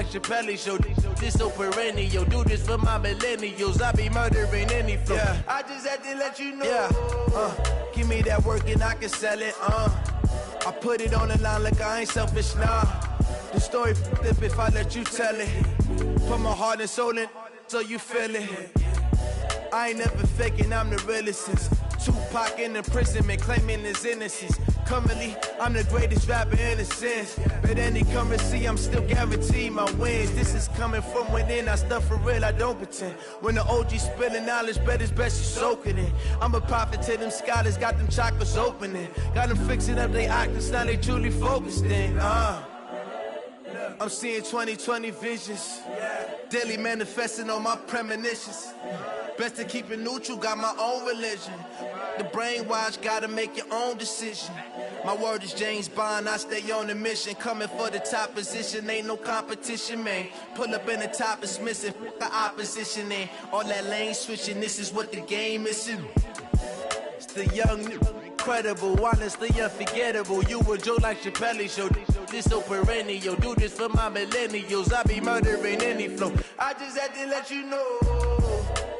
like Chappelle show. This so perennial, do this for my millennials. I be murdering any flow. Yeah. I just had to let you know. Yeah. Give me that work and I can sell it. I put it on the line like I ain't selfish, nah. The story flip if I let you tell it. Put my heart and soul in so you feel it. I ain't never faking, I'm the realest since Tupac in imprisonment, claiming his innocence. Currently, I'm the greatest rapper in a sense. But any currency, I'm still guaranteed my wins. This is coming from within, I stuff for real, I don't pretend. When the OG spilling knowledge, bet it's best you soak it in. I'm a prophet to them scholars, got them chakras opening. Got them fixing up their octaves, now they truly focused in. I'm seeing 2020 visions, daily manifesting on my premonitions. Best to keep it neutral, got my own religion. The brainwash, gotta make your own decision. My word is James Bond, I stay on the mission. Coming for the top position, ain't no competition, man. Pull up in the top, it's missing, the opposition in. All that lane switching, this is what the game is. It's the young, incredible, honestly unforgettable. You a joke like Chappelle show. This so perennial, do this for my millennials. I be murdering any flow. I just had to let you know.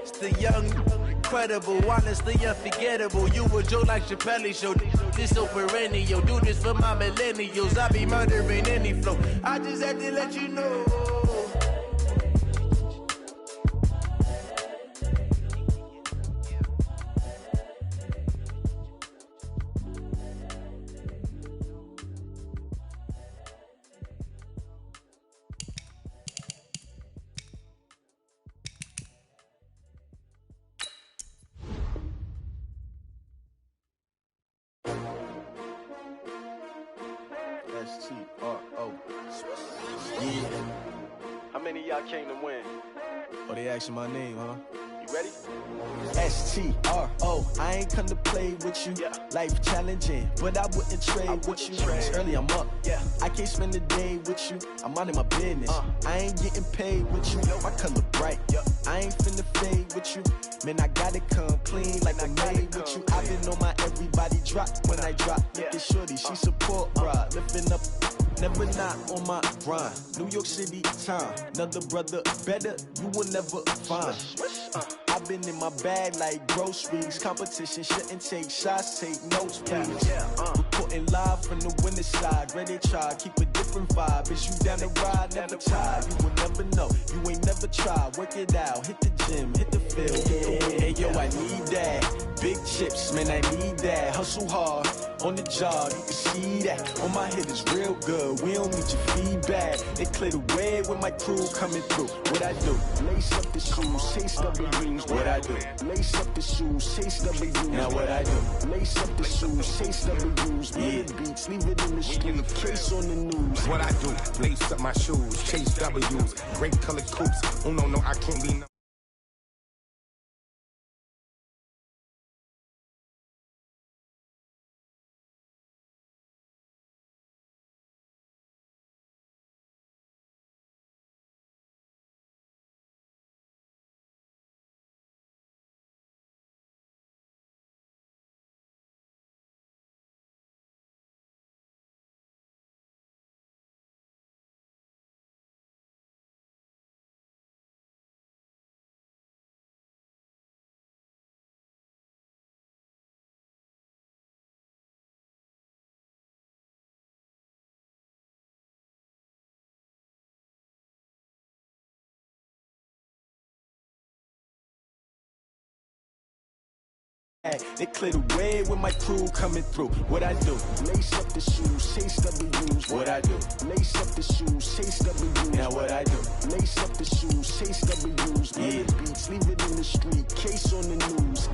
It's the young, incredible, honestly unforgettable. You a joke like Chappelle show. This so perennial, do this for my millennials. I be murdering any flow. I just had to let you know. S-T-R-O. Yeah. How many of y'all came to win? Oh, they asking my name, huh? You ready? S-T-R-O. I ain't come to play with you. Yeah. Life challenging, but I wouldn't trade with you. It's early, I'm up. Yeah. I can't spend the day with you. I'm minding my business. I ain't getting paid with you. My color bright. I ain't finna fade with you. Man, I gotta come clean like I'm made with you. I've been on my everybody drop when I drop. Look at shorty, she support, bruh. Lifting up, never not on my grind. New York City time, another brother better, you will never find. I've been in my bag like groceries. Competition shouldn't take shots, take notes, please. Reporting live from the winning side. Ready to try, keep a different vibe. Is you down the ride, never tired. You will never know, you ain't never tried. Work it out, hit the gym, hit the field, hit the wind. Hey yo, I need that. Big chips, man, I need that. Hustle hard, on the job, you can see that. On my head is real good, we don't need your feedback. It clear the way with my crew coming through. What I do? Lace up the shoes, chase W's. What I do? Lace up the shoes, chase W's. Now what I do? Lace up the shoes, chase W's. Yeah. Beats, leave it in the street, case on the news. What I do? Lace up my shoes, chase W's. Great colored coupes. Oh no, I can't be no. They clear the way with my crew coming through. What I do? Lace up the shoes, chase W's. What I do? Lace up the shoes, chase W's. Now what I do? Lace up the shoes, chase W's. Yeah. Beats, leave it in the street, case on the news.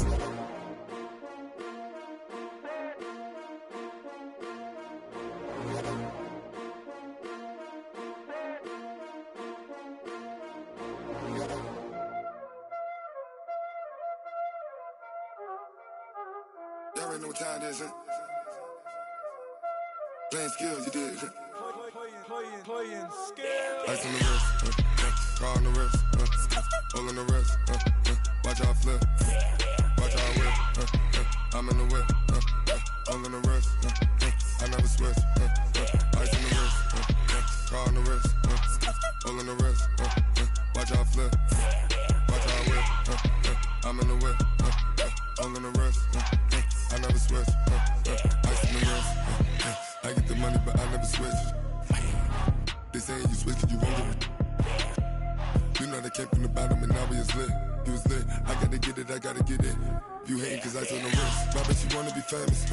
Y'all already know what time it is, huh? Playing skills, you did, huh? Playing skills. Ice on the wrist, car on the wrist, hole in the wrist, watch out flip, watch out whip, I'm in the whip, hole in the wrist, I never switch, ice on the wrist, car on the wrist, all in the wrist. Watch how I flip. Watch how I whip. I'm in the whip. All in the wrist. I never switch. Ice in the wrist. I get the money, but I never switch. They saying you switch, you won't get it. You know they came from the bottom and now we is lit. You was lit. I gotta get it, I gotta get it. You hating cause ice on the wrist. My bitch, you wanna be famous,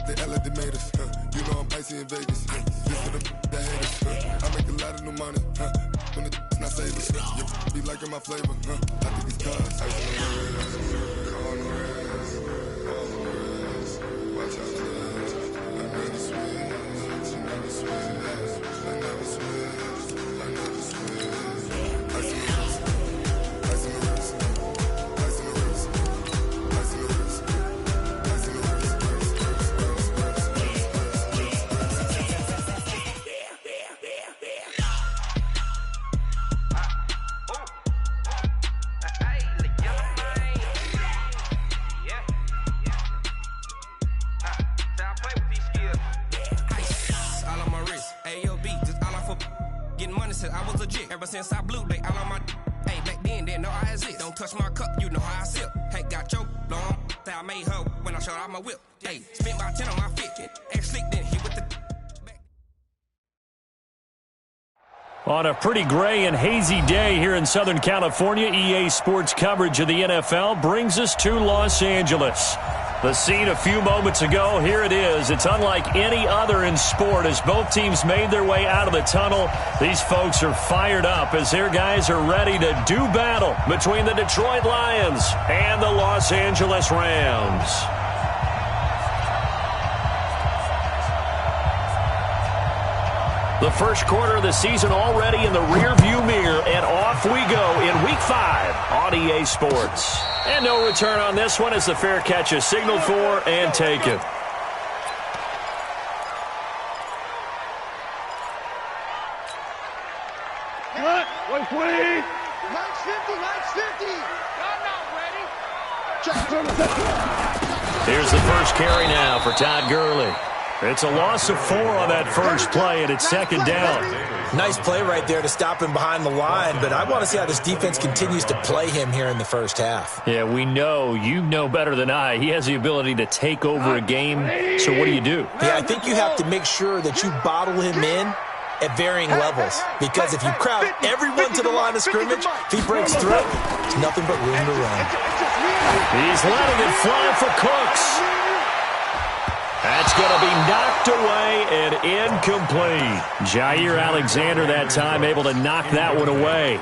They act like they made us, You know I'm icy in Vegas, This for the that haters, I make a lot of new money, When it's not savers, Be liking my flavor, I think it's cause ice on the wrist, on the wrist, on the wrist. Watch out, I never switch, I never switch, I never switch, I never switch. Ice on the wrist, ice on the wrist, ice on the wrist, ice on the wrist, ice on the wrist. I was legit ever since I blew they all on my hey back then didn't know I exist. Don't touch my cup, you know how I sip. Hey, got your long that I made her when I showed out my whip. Hey, spent about 10 on my fit. X slick then hit with the On a pretty gray and hazy day here in Southern California, EA Sports coverage of the NFL brings us to Los Angeles. The scene a few moments ago, here it is. It's unlike any other in sport as both teams made their way out of the tunnel. These folks are fired up as their guys are ready to do battle between the Detroit Lions and the Los Angeles Rams. The first quarter of the season already in the rearview mirror, and off we go in Week 5 on EA Sports. And no return on this one as the fair catch is signaled for and taken. Cut! 120! Max 50, Max 50! I'm not ready! Here's the first carry now for Todd Gurley. It's a loss of 4 on that first play, and it's second down. Nice play right there to stop him behind the line, but I want to see how this defense continues to play him here in the first half. Yeah, we know. You know better than I. He has the ability to take over a game, so what do you do? Yeah, I think you have to make sure that you bottle him in at varying levels, because if you crowd everyone to the line of scrimmage, if he breaks through, there's nothing but room to run. He's letting it fly for Cooks. That's going to be knocked away and incomplete. Jair Alexander that time able to knock that one away.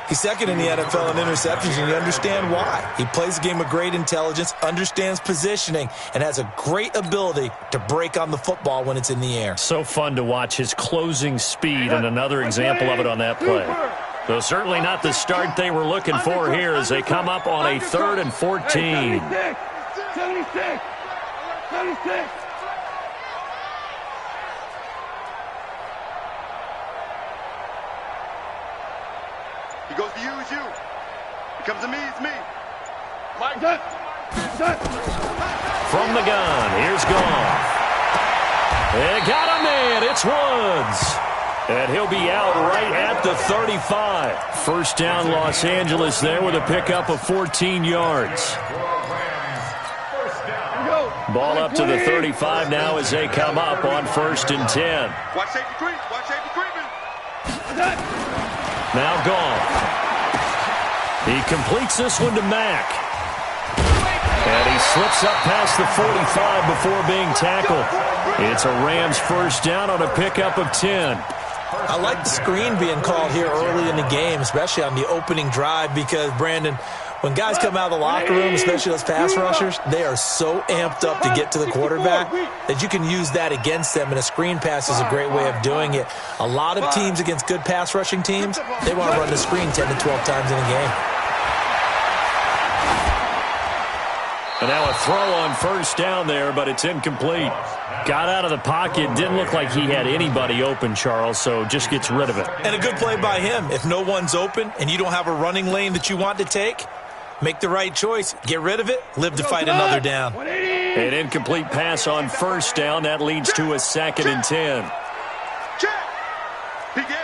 He's second in the NFL in interceptions, and you understand why. He plays a game of great intelligence, understands positioning, and has a great ability to break on the football when it's in the air. So fun to watch his closing speed, and another example of it on that play. Though certainly not the start they were looking for here as they come up on a 3rd and 14. 76! 76! He goes to you, it's you. He comes to me, it's me. Mike, set! From the gun, here's Goff. They got him in, it's Woods. And he'll be out right at the 35. First down Los Angeles there with a pickup of 14 yards. Ball up to the 35 now as they come up on 1st and 10. Watch safety creep, watch safety creeping. Now Goff. He completes this one to Mack. And he slips up past the 45 before being tackled. It's a Rams first down on a pickup of 10. I like the screen being called here early in the game, especially on the opening drive, because, Brandon, when guys come out of the locker room, especially those pass rushers, they are so amped up to get to the quarterback that you can use that against them, and a screen pass is a great way of doing it. A lot of teams against good pass rushing teams, they want to run the screen 10 to 12 times in a game. And now a throw on first down there, but it's incomplete. Got out of the pocket. Didn't look like he had anybody open, Charles, so just gets rid of it. And a good play by him. If no one's open and you don't have a running lane that you want to take, make the right choice. Get rid of it. Live to fight another down. An incomplete pass on first down. That leads to a 2nd and 10. Check. Begin.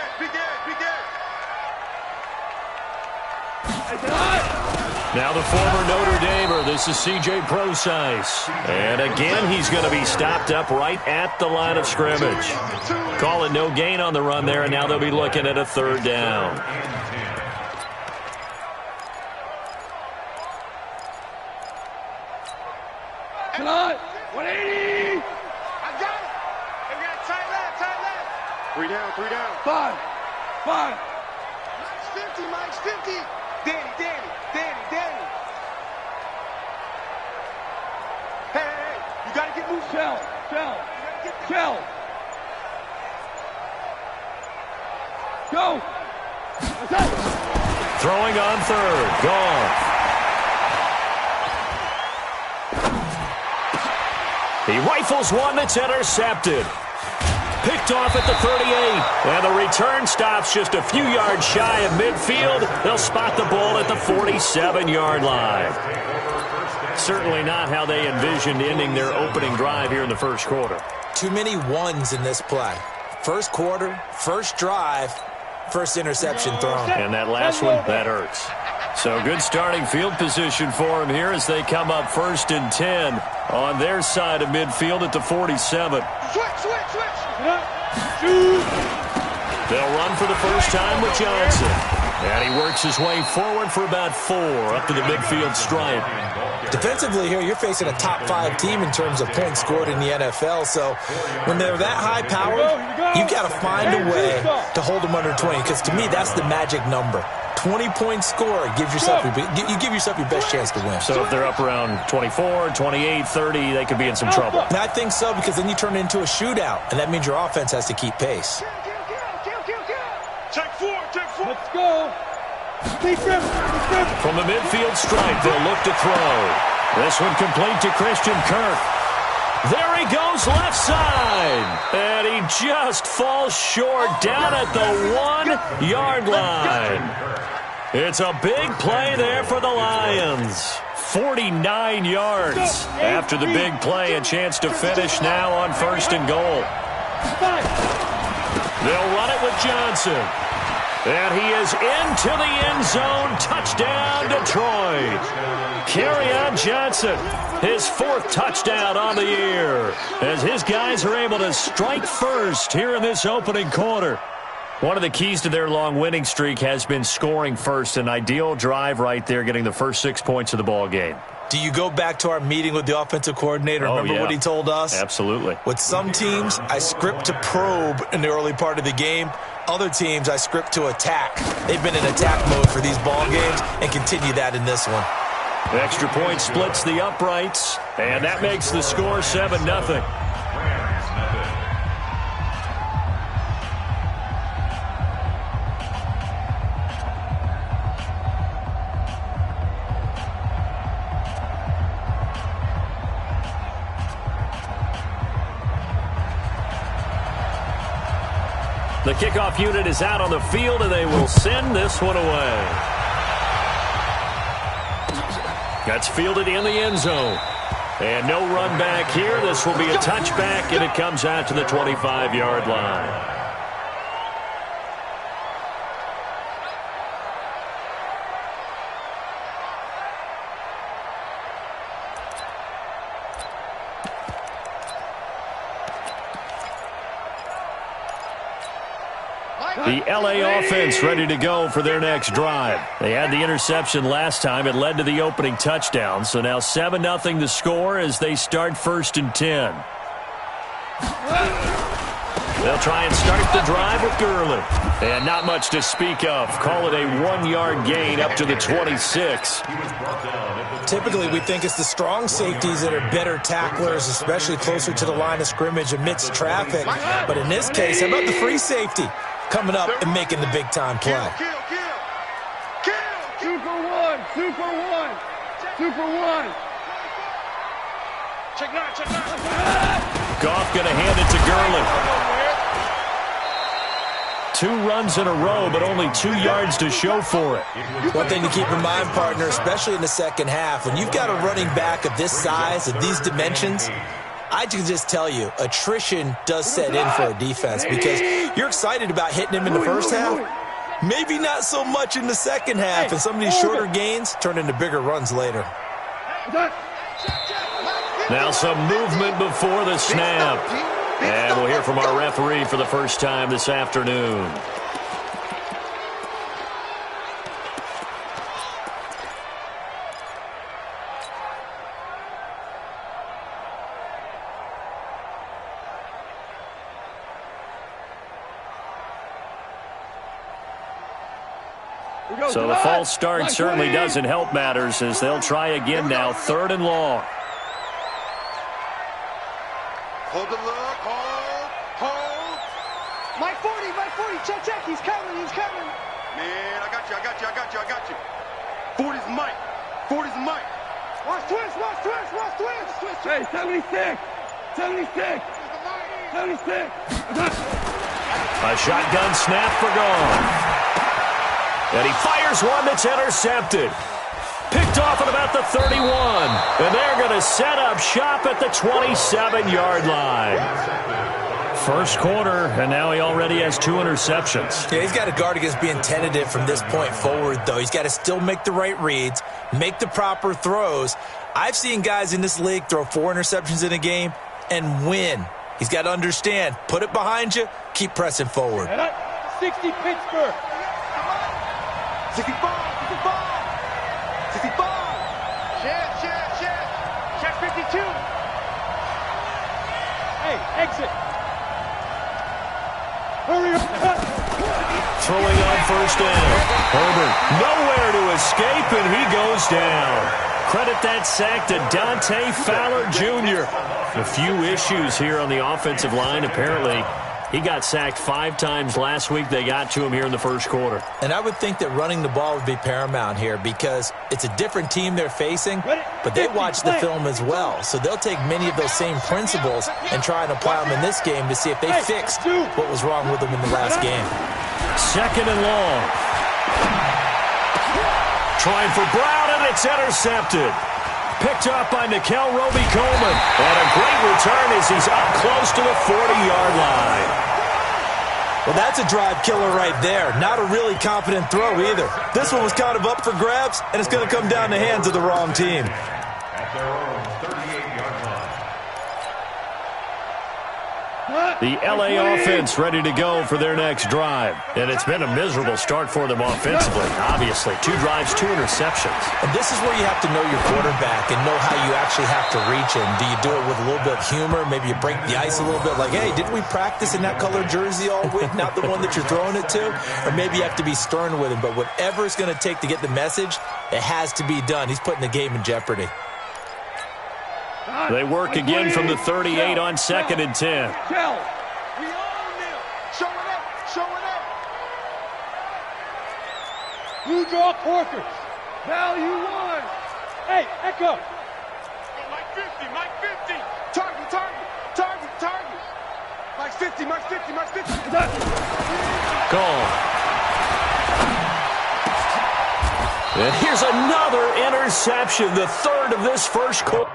Now the former Notre Damer, this is C.J. Prosise. And again, he's going to be stopped up right at the line of scrimmage. Call it no gain on the run there, and now they'll be looking at a third down. Come on, 180! I got it! We got tight left. 3 down. 5. Mike's 50. Danny. Hey, you gotta get moving. Shell. Go! Throwing on third. Gone. He rifles one that's intercepted. Picked off at the 38. And the return stops just a few yards shy of midfield. They'll spot the ball at the 47-yard line. Certainly not how they envisioned ending their opening drive here in the first quarter. Too many ones in this play. First quarter, first drive, first interception thrown. And that last one, that hurts. So good starting field position for him here as they come up 1st and 10 on their side of midfield at the 47. Switch. They'll run for the first time with Johnson. And he works his way forward for about 4 up to the midfield stripe. Defensively here, you're facing a top 5 team in terms of points scored in the NFL. So when they're that high powered, you've got to find a way to hold them under 20. Because to me, that's the magic number. 20-point score gives yourself you give yourself your best chance to win. So if they're up around 24, 28, 30, they could be in some trouble. And I think so, because then you turn it into a shootout, and that means your offense has to keep pace. Take 4. Let's go. From the midfield stripe, they'll look to throw. This one complete to Christian Kirk. There he goes left side. And he just falls short down at the 1-yard line. It's a big play there for the Lions. 49 yards. After the big play, a chance to finish now on 1st and goal. They'll run it with Johnson. And he is into the end zone. Touchdown, Detroit. Kerryon Johnson, his 4th touchdown on the year, as his guys are able to strike first here in this opening quarter. One of the keys to their long winning streak has been scoring first. An ideal drive right there, getting the first 6 points of the ball game. Do you go back to our meeting with the offensive coordinator? Remember what he told us? Absolutely. With some teams, I script to probe in the early part of the game. Other teams, I script to attack. They've been in attack mode for these ball games and continue that in this one. Extra point splits the uprights, and that makes the score 7-0. The kickoff unit is out on the field, and they will send this one away. That's fielded in the end zone. And no run back here. This will be a touchback, and it comes out to the 25-yard line. The LA offense ready to go for their next drive. They had the interception last time. It led to the opening touchdown. So now 7-0 the score as they start 1st and 10. They'll try and start the drive with Gurley. And not much to speak of. Call it a 1-yard gain up to the 26. Typically, we think it's the strong safeties that are better tacklers, especially closer to the line of scrimmage amidst traffic. But in this case, how about the free safety coming up and making the big-time play? Super one. Check nine. Goff going to hand it to Gurley. 2 runs in a row, but only 2 yards to show for it. One thing to keep in mind, partner, especially in the second half, when you've got a running back of this size, of these dimensions, I can just tell you, attrition does set in for a defense because you're excited about hitting him in the first half, Maybe not so much in the second half, and some of these shorter gains turn into bigger runs later. Now some movement before the snap. And we'll hear from our referee for the first time this afternoon. So the false start certainly doesn't help matters as they'll try again now, 3rd and long. Hold the look, hold. Mike 40, check, he's coming. Man, I got you. 40's Mike. Watch twist. Hey, 76. A shotgun snap for gone. And he fires one that's intercepted. Picked off at about the 31. And they're going to set up shop at the 27-yard line. First quarter, and now he already has 2 interceptions. Yeah, he's got to guard against being tentative from this point forward, though. He's got to still make the right reads, make the proper throws. I've seen guys in this league throw 4 interceptions in a game and win. He's got to understand, put it behind you, keep pressing forward. 60 Pittsburgh. 65. Check 52. Hey, exit. Hurry up. Throwing on first down. Herbert nowhere to escape, and he goes down. Credit that sack to Dante Fowler Jr. A few issues here on the offensive line, apparently. He got sacked 5 times last week. They got to him here in the first quarter. And I would think that running the ball would be paramount here because it's a different team they're facing, but they watch the film as well. So they'll take many of those same principles and try and apply them in this game to see if they fixed what was wrong with them in the last game. 2nd and long. Trying for Brown, and it's intercepted. Picked up by Nickel Roby-Coleman. And a great return as he's up close to the 40-yard line. Well, that's a drive killer right there. Not a really confident throw either. This one was kind of up for grabs, and it's going to come down the hands of the wrong team. At their own 38-yard line. The LA offense ready to go for their next drive. And it's been a miserable start for them offensively, obviously. 2 drives, 2 interceptions. And this is where you have to know your quarterback and know how you actually have to reach him. Do you do it with a little bit of humor? Maybe you break the ice a little bit like, hey, didn't we practice in that colored jersey all week? Not the one that you're throwing it to? Or maybe you have to be stern with him. But whatever it's going to take to get the message, it has to be done. He's putting the game in jeopardy. They work again from the 38 on 2nd and 10. We own them. Show it up. Blue draw quarters. Value 1. Hey, Echo. Mike 50. Target. Mike 50. Goal. And here's another interception, the 3rd of this first quarter.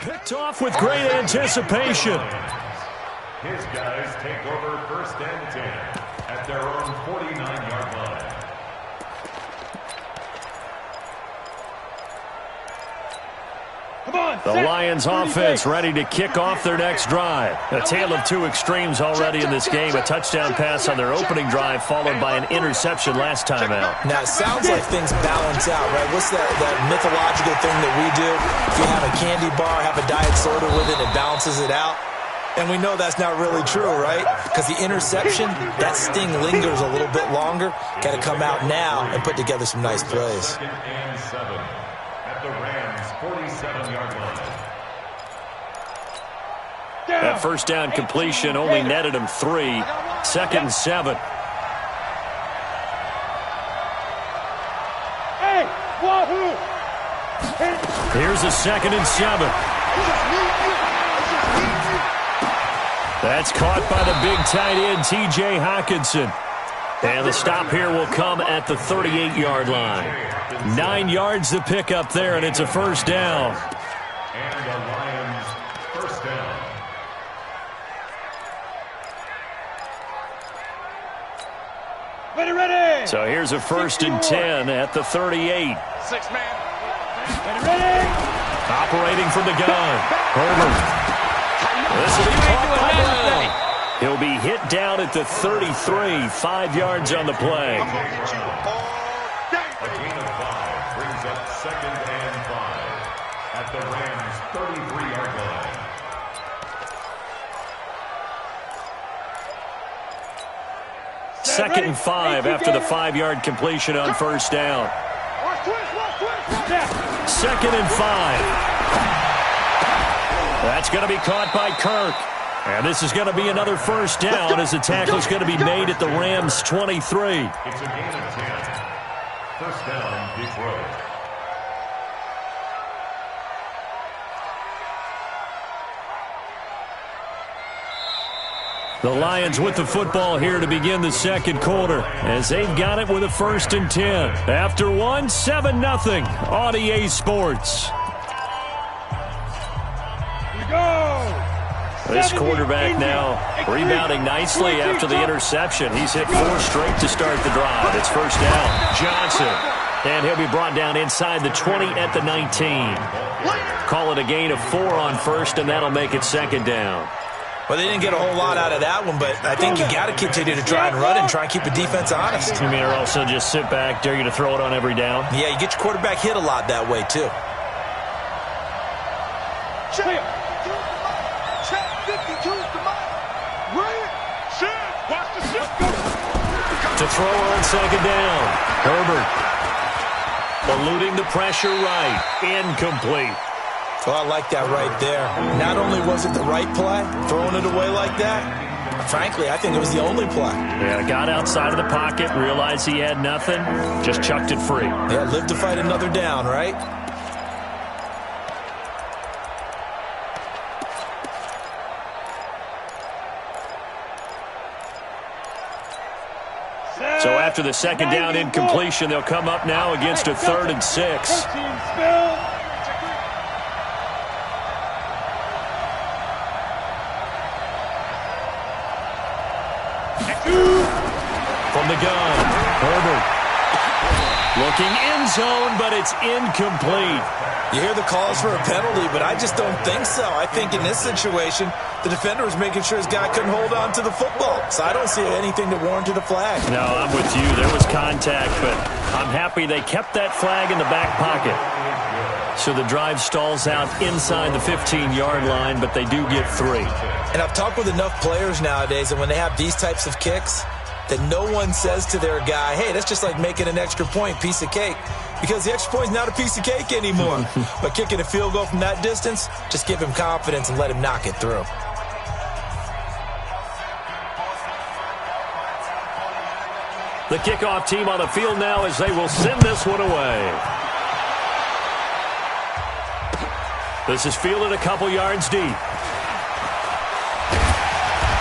Picked off with great anticipation. His guys take over 1st and 10 at their own 49-yard line. Come The Lions offense ready to kick off their next drive. A tale of two extremes already in this game. A touchdown pass on their opening drive followed by an interception last time out. Now, it sounds like things balance out, right? What's that mythological thing that we do? If you have a candy bar, have a diet soda with it, it balances it out. And we know that's not really true, right? Because the interception, that sting lingers a little bit longer. Got to come out now and put together some nice plays. 2nd and 7 at the Rams' 47-yard line. That first down completion only netted him 3. 2nd and 7. Hey, wahoo! Here's a 2nd and 7. That's caught by the big tight end, T.J. Hockenson. And the stop here will come at the 38-yard line. 9 yards to pick up there, and it's a first down. And the Lions' first down. Ready! So here's a 1st and 10 at the 38. 6-man. Ready! Operating from the gun. Herbert. This will be caught by Brown. He'll be hit down at the 33, 5 yards on the play. A gain of 5 brings up 2nd and 5 at the Rams' 33-yard line. Second and 5 after the 5-yard completion on first down. 2nd and 5. That's going to be caught by Kirk. And this is going to be another first down as the tackle is going to be made at the Rams' 23. It's a gain of 10. First down, Detroit. The Lions with the football here to begin the second quarter as they've got it with a 1st and 10. After 1, 7-0 on EA Sports. This quarterback now rebounding nicely after the interception. He's hit 4 straight to start the drive. It's first down. Johnson. And he'll be brought down inside the 20 at the 19. Call it a gain of 4 on first, and that'll make it second down. Well, they didn't get a whole lot out of that one, but I think you got to continue to try and run and try and keep the defense honest. You mean or also just sit back, dare you to throw it on every down? Yeah, you get your quarterback hit a lot that way, too. Check 52 watch the ship go. To throw on second down. Herbert eluding the pressure right. Incomplete. Well, I like that right there. Not only was it the right play, throwing it away like that, frankly, I think it was the only play. Yeah, got outside of the pocket, realized he had nothing, just chucked it free. Yeah, live to fight another down, right? So after the second down incompletion, they'll come up now against a 3rd and 6. From the gun, Herbert. Looking end zone, but it's incomplete. You hear the calls for a penalty, but I just don't think so. I think in this situation, the defender was making sure his guy couldn't hold on to the football. So I don't see anything that warranted a flag. No, I'm with you. There was contact, but I'm happy they kept that flag in the back pocket. So the drive stalls out inside the 15-yard line, but they do get 3. And I've talked with enough players nowadays, and when they have these types of kicks, that no one says to their guy, hey, that's just like making an extra point, piece of cake. Because the extra point's not a piece of cake anymore. But kicking a field goal from that distance, just give him confidence and let him knock it through. The kickoff team on the field now as they will send this one away. This is fielded a couple yards deep.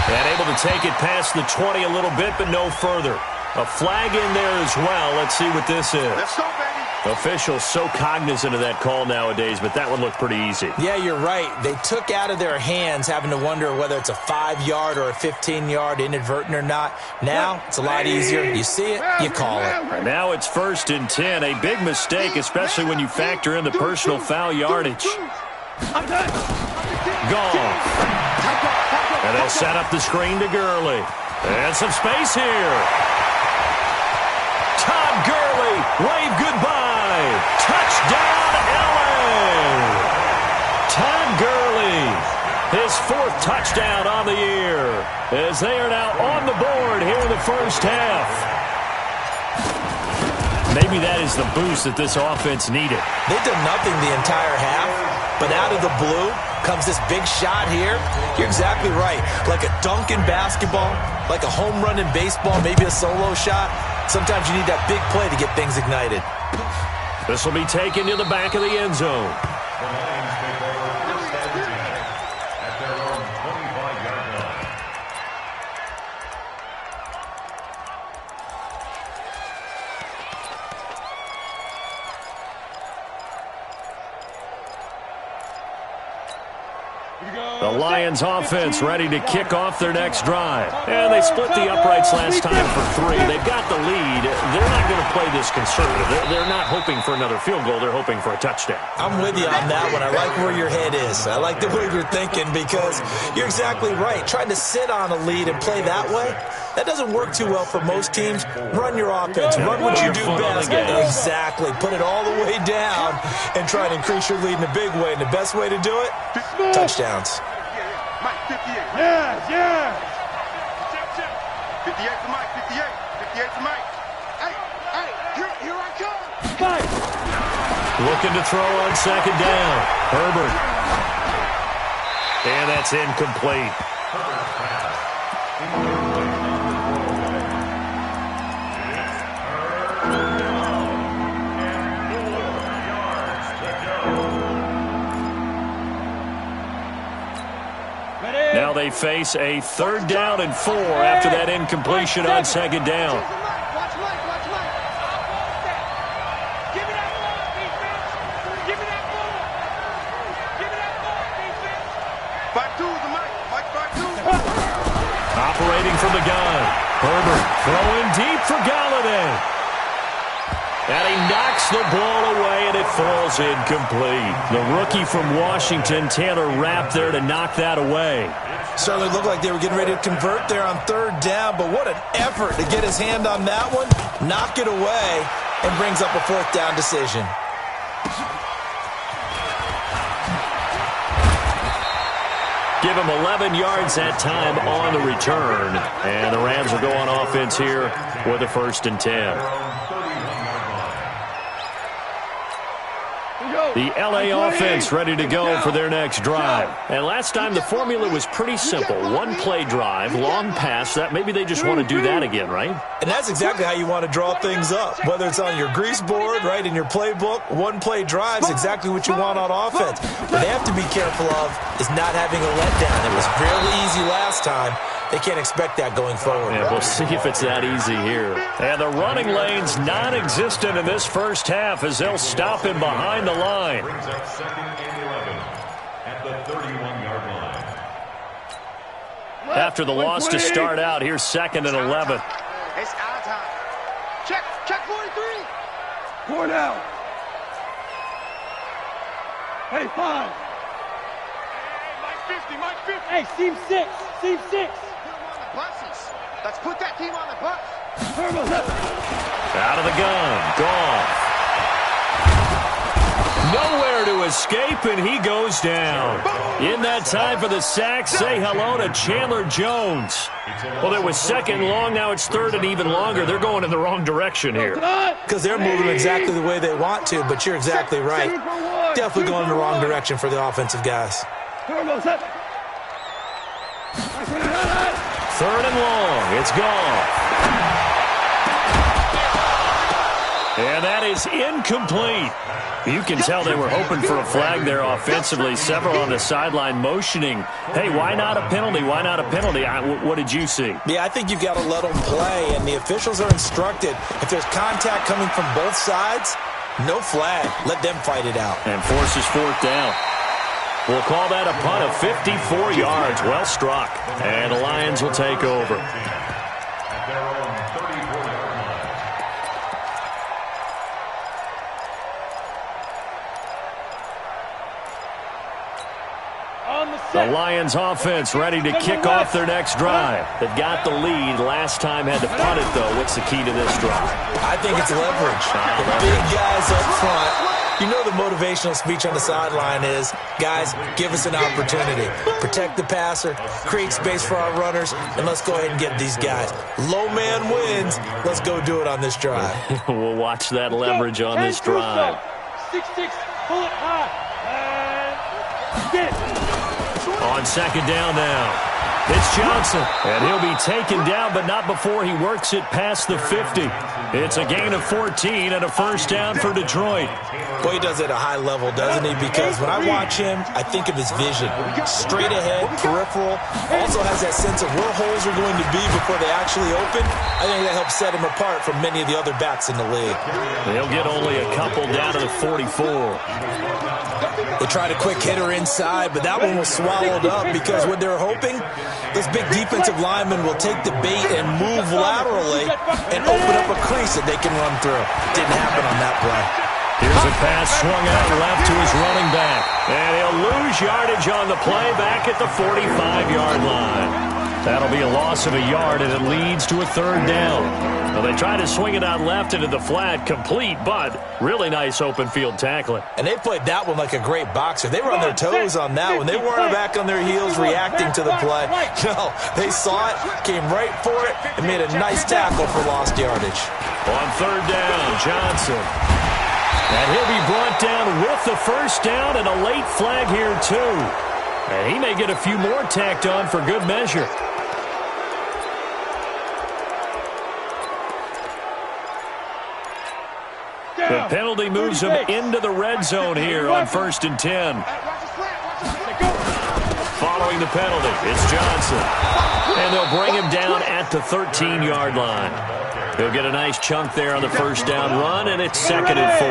And able to take it past the 20 a little bit, but no further. A flag in there as well. Let's see what this is. Let's go, baby. Officials so cognizant of that call nowadays, but that one looked pretty easy. Yeah, you're right. They took out of their hands having to wonder whether it's a 5-yard or a 15-yard inadvertent or not. Now, it's a lot easier. You see it, you call it. Now it's 1st and 10. A big mistake, especially when you factor in the personal foul yardage. Goff. And they'll set up the screen to Gurley. And some space here. Todd Gurley, wave goodbye. Touchdown, LA. Todd Gurley, his 4th touchdown on the year, as they are now on the board here in the first half. Maybe that is the boost that this offense needed. They did nothing the entire half, but out of the blue comes this big shot here. You're exactly right. Like a dunk in basketball, like a home run in baseball, maybe a solo shot. Sometimes you need that big play to get things ignited. This will be taken to the back of the end zone. The Lions take over first and 10 at their own 25-yard line. The Lions offense ready to kick off their next drive. And they split the uprights last time for 3. They've got the lead. They're not going to play this conservative. They're not hoping for another field goal. They're hoping for a touchdown. I'm with you on that one. I like where your head is. I like the way you're thinking because you're exactly right. Trying to sit on a lead and play that way, that doesn't work too well for most teams. Run your offense. Run what you do best. Exactly. Put it all the way down and try to increase your lead in a big way. And the best way to do it, touchdowns. Mike, 58. Yeah. 58 to Mike, 58. 58 to Mike. Hey, here I come. Fight. Looking to throw on second down. Herbert. And that's incomplete. Now they face a 3rd down and 4 after that incompletion on second down. Watch Mike. Give me that ball, defense. Give me that ball. Give me that ball, defense. 5-2 to Mike. Mike 5-2. Operating from the gun. Herbert throwing deep for Galladay. And he knocks the ball away, and it falls incomplete. The rookie from Washington, Taylor Rapp, there to knock that away. Certainly looked like they were getting ready to convert there on 3rd down, but what an effort to get his hand on that one, knock it away, and brings up a 4th down decision. Give him 11 yards that time on the return. And the Rams will go on offense here with a 1st and 10. The LA offense ready to go for their next drive. And last time the formula was pretty simple. 1-play drive, long pass. That maybe they just want to do that again, right? And that's exactly how you want to draw things up. Whether it's on your grease board, right, in your playbook, 1-play drive is exactly what you want on offense. What they have to be careful of is not having a letdown. It was fairly easy last time. They can't expect that going forward. Yeah, we'll see if it's that easy here. And the running lane's non-existent in this first half as they'll stop him behind the line. Brings up 2nd and 11 at the 31-yard line. After the loss to start out, here's 2nd and 11. It's our time. Check 43. 4 down. Hey, 5. Mike 50. Hey, seam 6. Seam 6. Buses. Let's put that team on the bus. Out of the gun. Goff. Nowhere to escape, and he goes down. In that time for the sack, say hello to Chandler Jones. Well, there was 2nd long, now it's 3rd and even longer. They're going in the wrong direction here. Because they're moving exactly the way they want to, but you're exactly right. Definitely going in the wrong direction for the offensive guys. 3rd and long. It's gone. And that is incomplete. You can tell they were hoping for a flag there offensively. Several on the sideline motioning, hey, why not a penalty? Why not a penalty? What did you see? Yeah, I think you've got to let them play, and the officials are instructed. If there's contact coming from both sides, no flag. Let them fight it out. And forces 4th down. We'll call that a punt of 54 yards. Well struck. And the Lions will take over. At their own 34-yard line. The Lions offense ready to kick off their next drive. They've got the lead. Last time had to punt it, though. What's the key to this drive? I think it's leverage. The big guys up front. You know the motivational speech on the sideline is, guys, give us an opportunity. Protect the passer, create space for our runners, and let's go ahead and get these guys. Low man wins. Let's go do it on this drive. We'll watch that leverage on this drive. 6-6, pull it high. And get it. On second down now. It's Johnson, and he'll be taken down, but not before he works it past the 50. It's a gain of 14 and a first down for Detroit. Boy, he does it at a high level, doesn't he? Because when I watch him, I think of his vision. Straight ahead, peripheral. Also has that sense of where holes are going to be before they actually open. I think that helps set him apart from many of the other backs in the league. They'll get only a couple down to the 44. They tried a quick hitter inside, but that one was swallowed up because what they're hoping, those big defensive linemen will take the bait and move laterally and open up a crease that they can run through. Didn't happen on that play. Here's a pass swung out left to his running back. And he'll lose yardage on the play back at the 45-yard line. That'll be a loss of a yard, and it leads to a third down. Well, they try to swing it out left into the flat, complete, but really nice open field tackling. And they played that one like a great boxer. They were on their toes on that one. They weren't back on their heels reacting to the play. No, they saw it, came right for it, and made a nice tackle for lost yardage. On third down, Johnson. And he'll be brought down with the first down and a late flag here, too. And he may get a few more tacked on for good measure. The penalty moves him into the red zone here on 1st and 10. Following the penalty, it's Johnson. And they'll bring him down at the 13-yard line. He'll get a nice chunk there on the first down run, and it's 2nd and 4.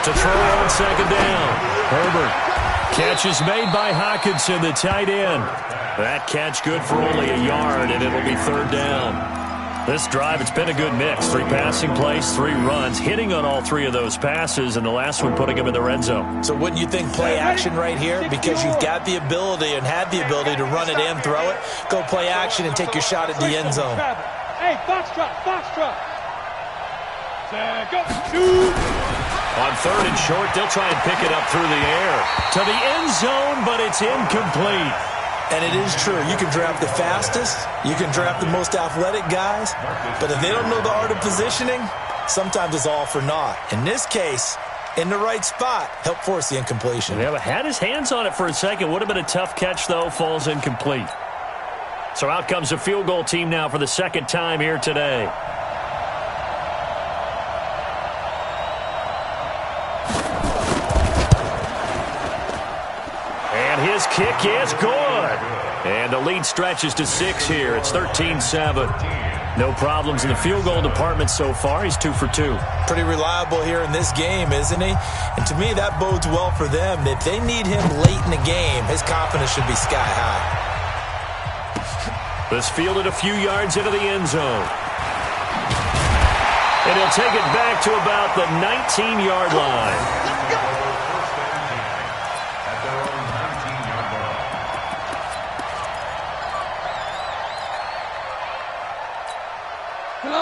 To throw on second down. Herbert. Catch is made by Hockenson, the tight end. That catch good for only a yard, and it'll be third down. This drive, it's been a good mix. 3 passing plays, 3 runs, hitting on all 3 of those passes, and the last one putting him in the red zone. So wouldn't you think play action right here? Because you've got the ability and had the ability to run it and throw it. Go play action and take your shot at the end zone. Hey, box drop. On third and short, they'll try and pick it up through the air. To the end zone, but it's incomplete. And it is true. You can draft the fastest. You can draft the most athletic guys. But if they don't know the art of positioning, sometimes it's all for naught. In this case, in the right spot, help force the incompletion. Yeah, but had his hands on it for a second. Would have been a tough catch, though. Falls incomplete. So out comes the field goal team now for the second time here today. And his kick is good. And the lead stretches to 6 here. It's 13-7. No problems in the field goal department so far. He's 2 for 2. Pretty reliable here in this game, isn't he? And to me, that bodes well for them. If they need him late in the game, his confidence should be sky high. This fielded a few yards into the end zone. And he'll take it back to about the 19-yard line.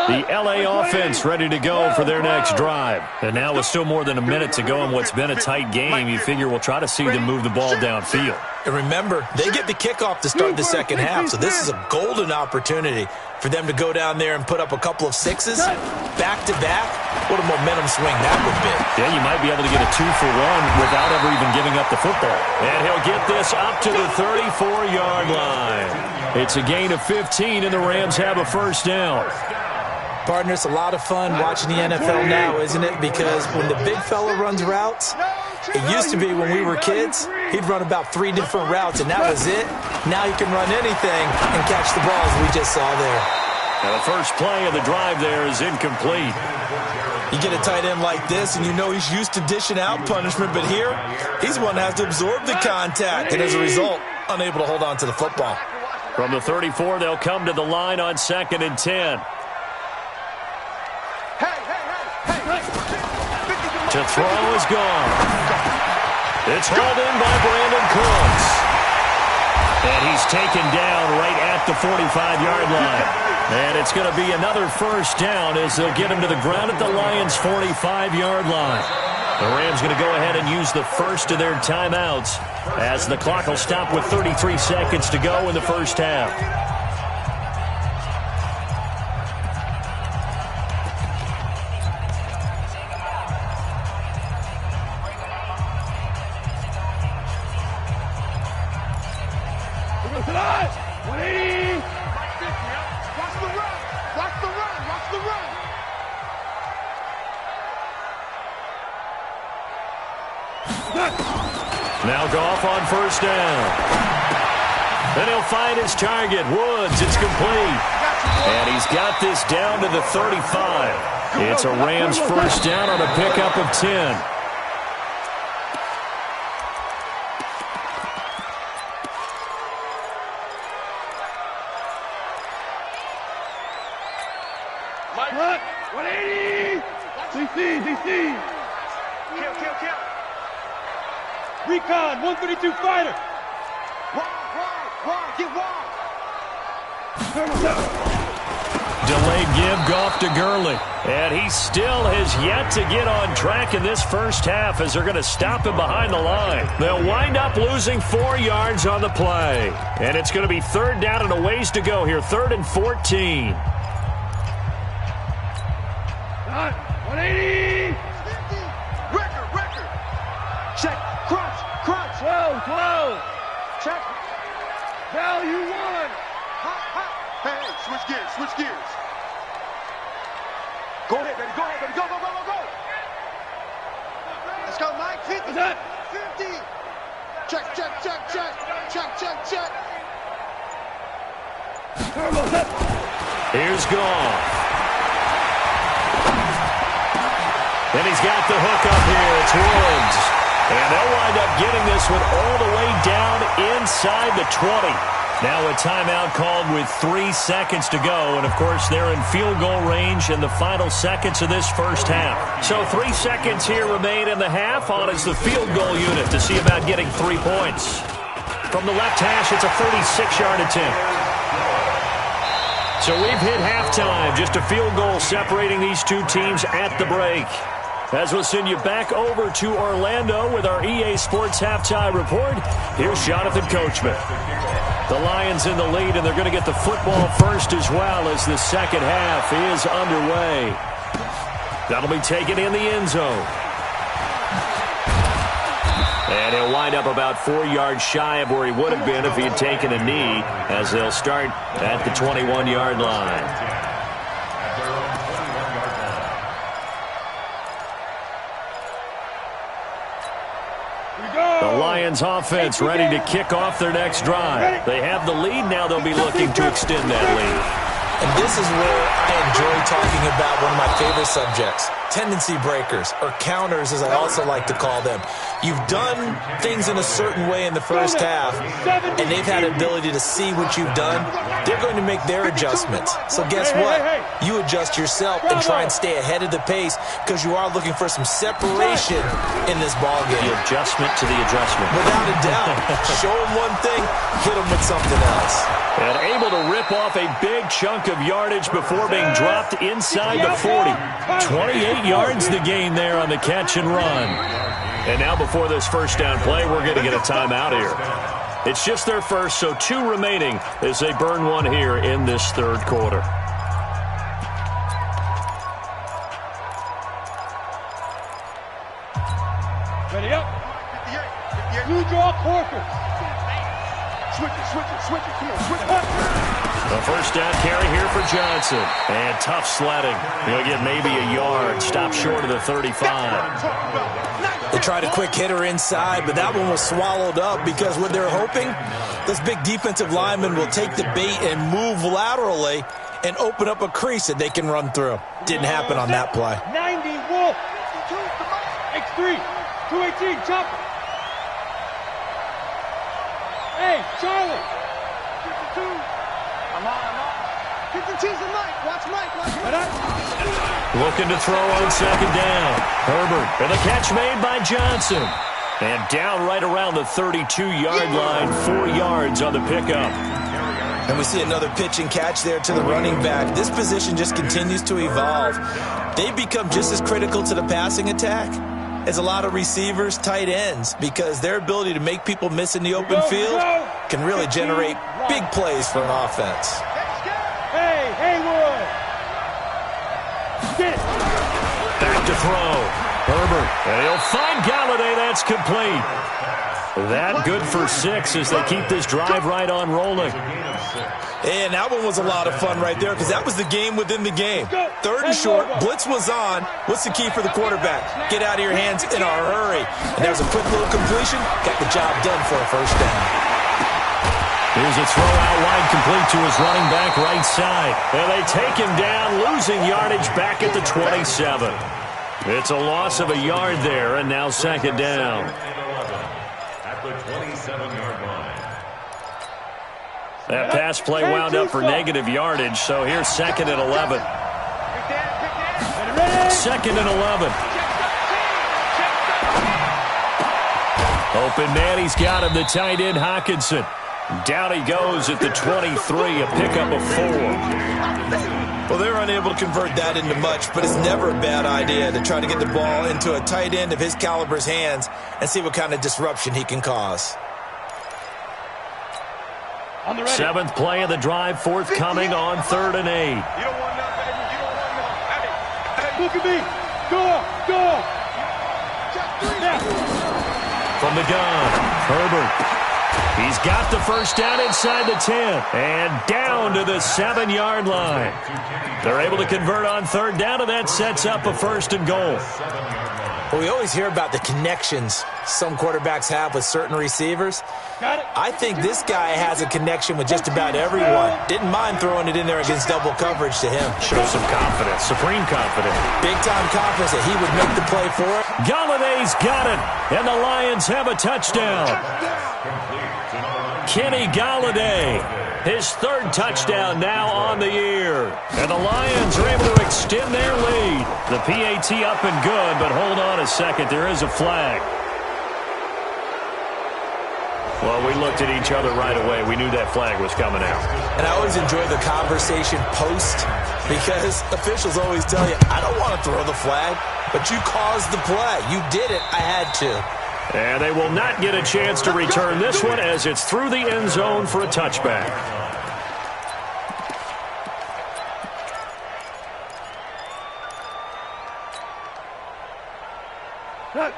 The L.A. offense ready to go for their next drive. And now with still more than a minute to go in what's been a tight game, you figure we'll try to see them move the ball downfield. And remember, they get the kickoff to start the second half, so this is a golden opportunity for them to go down there and put up a couple of 6s back-to-back. What a momentum swing that would be. Yeah, you might be able to get a 2-for-1 without ever even giving up the football. And he'll get this up to the 34-yard line. It's a gain of 15, and the Rams have a first down. Partner, it's a lot of fun watching the NFL now, isn't it? Because when the big fella runs routes, it used to be when we were kids, he'd run about 3 different routes, and that was it. Now he can run anything and catch the balls we just saw there. Now the first play of the drive there is incomplete. You get a tight end like this, and you know he's used to dishing out punishment, but here, he's one that has to absorb the contact, and as a result, unable to hold on to the football. From the 34, they'll come to the line on 2nd and 10. To throw is gone. It's hauled in by Brandon Cooks. And he's taken down right at the 45-yard line. And it's going to be another first down as they'll get him to the ground at the Lions' 45-yard line. The Rams going to go ahead and use the first of their timeouts as the clock will stop with 33 seconds to go in the first half. Now Goff on first down. Then he'll find his target, Woods. It's complete. And he's got this down to the 35. It's a Rams first down on a pickup of 10. Mike, 180. DC. Kill. Recon, 132 fighter. Wide, get wide. Delayed give, Goff to Gurley. And he still has yet to get on track in this first half as they're going to stop him behind the line. They'll wind up losing 4 yards on the play. And it's going to be third down and a ways to go here. 3rd and 14. 180. Record. Check. Crunch. Close. Check. Value 1. Hot. Hey, switch gears. Go ahead, baby. Go. Let's go, Mike. 50. 50. Check. Here's Goff. And he's got the hook up here. It's Woods. And they'll wind up getting this one all the way down inside the 20. Now a timeout called with 3 seconds to go. And, of course, they're in field goal range in the final seconds of this first half. So 3 seconds here remain in the half. On is the field goal unit to see about getting 3 points. From the left hash, it's a 36-yard attempt. So we've hit halftime. Just a field goal separating these two teams at the break. As we'll send you back over to Orlando with our EA Sports Halftime Report, here's Jonathan Coachman. The Lions in the lead, and they're going to get the football first as well as the second half is underway. That'll be taken in the end zone. And he'll wind up about 4 yards shy of where he would have been if he had taken a knee, as they'll start at the 21-yard line. The Lions offense ready to kick off their next drive. They have the lead. Now they'll be looking to extend that lead. And this is where I enjoy talking about one of my favorite subjects, tendency breakers, or counters as I also like to call them. You've done things in a certain way in the first half, and they've had ability to see what you've done. They're going to make their adjustments. So guess what? You adjust yourself and try and stay ahead of the pace because you are looking for some separation in this ballgame. The adjustment to the adjustment. Without a doubt. Show them one thing, hit them with something else. And able to rip off a big chunk of yardage before being dropped inside the 40. 28 yards the gain there on the catch and run. And now before this first down play, we're going to get a timeout here. It's just their first, so 2 remaining as they burn one here in this third quarter. Ready up. 58. Blue draw Corker. Switch it. Come on, switch it. The first down carry here for Johnson. And tough sledding. He'll get maybe a yard. Stop short of the 35. They tried a quick hitter inside, but that one was swallowed up because what they're hoping, this big defensive lineman will take the bait and move laterally and open up a crease that they can run through. Didn't happen on that play. 90 Wolf. X3. 218 Chopper. Hey, Charlie. 52. I'm on. Looking to throw on second down. Herbert, and the catch made by Johnson. And down right around the 32-yard line, 4 yards on the pickup. And we see another pitch and catch there to the running back. This position just continues to evolve. They become just as critical to the passing attack as a lot of receivers, tight ends, because their ability to make people miss in the open field can really generate big plays for an offense. Hey, Haywood! Back to throw. Herbert, and he'll find Galladay. That's complete. That good for 6 as they keep this drive right on rolling. And that one was a lot of fun right there because that was the game within the game. 3rd and short, blitz was on. What's the key for the quarterback? Get out of your hands in a hurry. And there's a quick little completion. Got the job done for a first down. Here's a throw out wide, complete to his running back right side. And they take him down, losing yardage back at the 27. It's a loss of a yard there, and now second down. At the 27-yard line. That pass play wound up for negative yardage, so here's 2nd and 11. 2nd and 11. Open man, he's got him, the tight end Hockenson. Down he goes at the 23, a pickup of 4. Well, they're unable to convert that into much, but it's never a bad idea to try to get the ball into a tight end of his caliber's hands and see what kind of disruption he can cause. 7th play of the drive, forthcoming on 3rd and 8. You don't want none, baby. You don't want none. Hey, Look at me. Go. From the gun, Herbert. He's got the first down inside the 10 and down to the 7-yard line. They're able to convert on 3rd down, and that sets up a 1st and goal. Well, we always hear about the connections some quarterbacks have with certain receivers. I think this guy has a connection with just about everyone. Didn't mind throwing it in there against double coverage to him. Shows some confidence, supreme confidence. Big-time confidence that he would make the play for it. Galladay's got it, and the Lions have a touchdown. Kenny Galladay, his 3rd touchdown now on the year. And the Lions are able to extend their lead. The PAT up and good, but hold on a second. There is a flag. Well, we looked at each other right away. We knew that flag was coming out. And I always enjoy the conversation post because officials always tell you, I don't want to throw the flag, but you caused the play. You did it. I had to. And they will not get a chance to return this one as it's through the end zone for a touchback.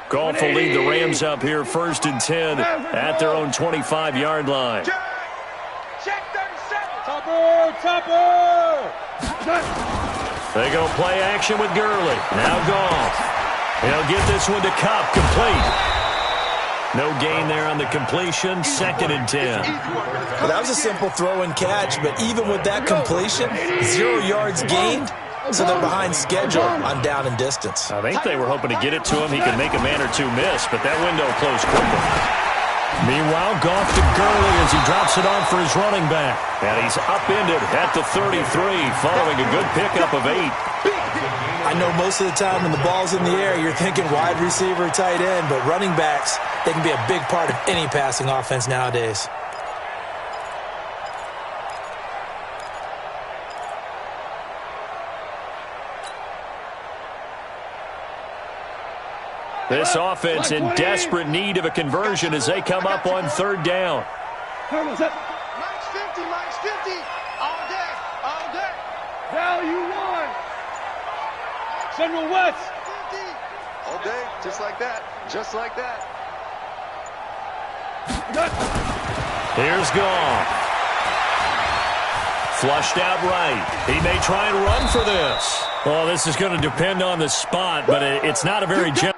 Goff will lead the Rams up here 1st and 10 at their own 25-yard line. Check 37. Topper. They go play action with Gurley. Now Goff. He'll get this one to Kupp, complete. No gain there on the completion, 2nd and 10. Well, that was a simple throw and catch, but even with that completion, 0 yards gained, so they're behind schedule on down and distance. I think they were hoping to get it to him. He could make a man or two miss, but that window closed quickly. Meanwhile, Goff to Gurley as he drops it off for his running back. And he's upended at the 33, following a good pickup of 8. I know most of the time when the ball's in the air, you're thinking wide receiver, tight end, but running backs, they can be a big part of any passing offense nowadays. This offense in desperate need of a conversion as they come up on 3rd down. Max 50. All day. Value 1. Central West. 50. all day, just like that. Here's Goff. Flushed out right. He may try and run for this. Well, this is going to depend on the spot, but it's not a very general.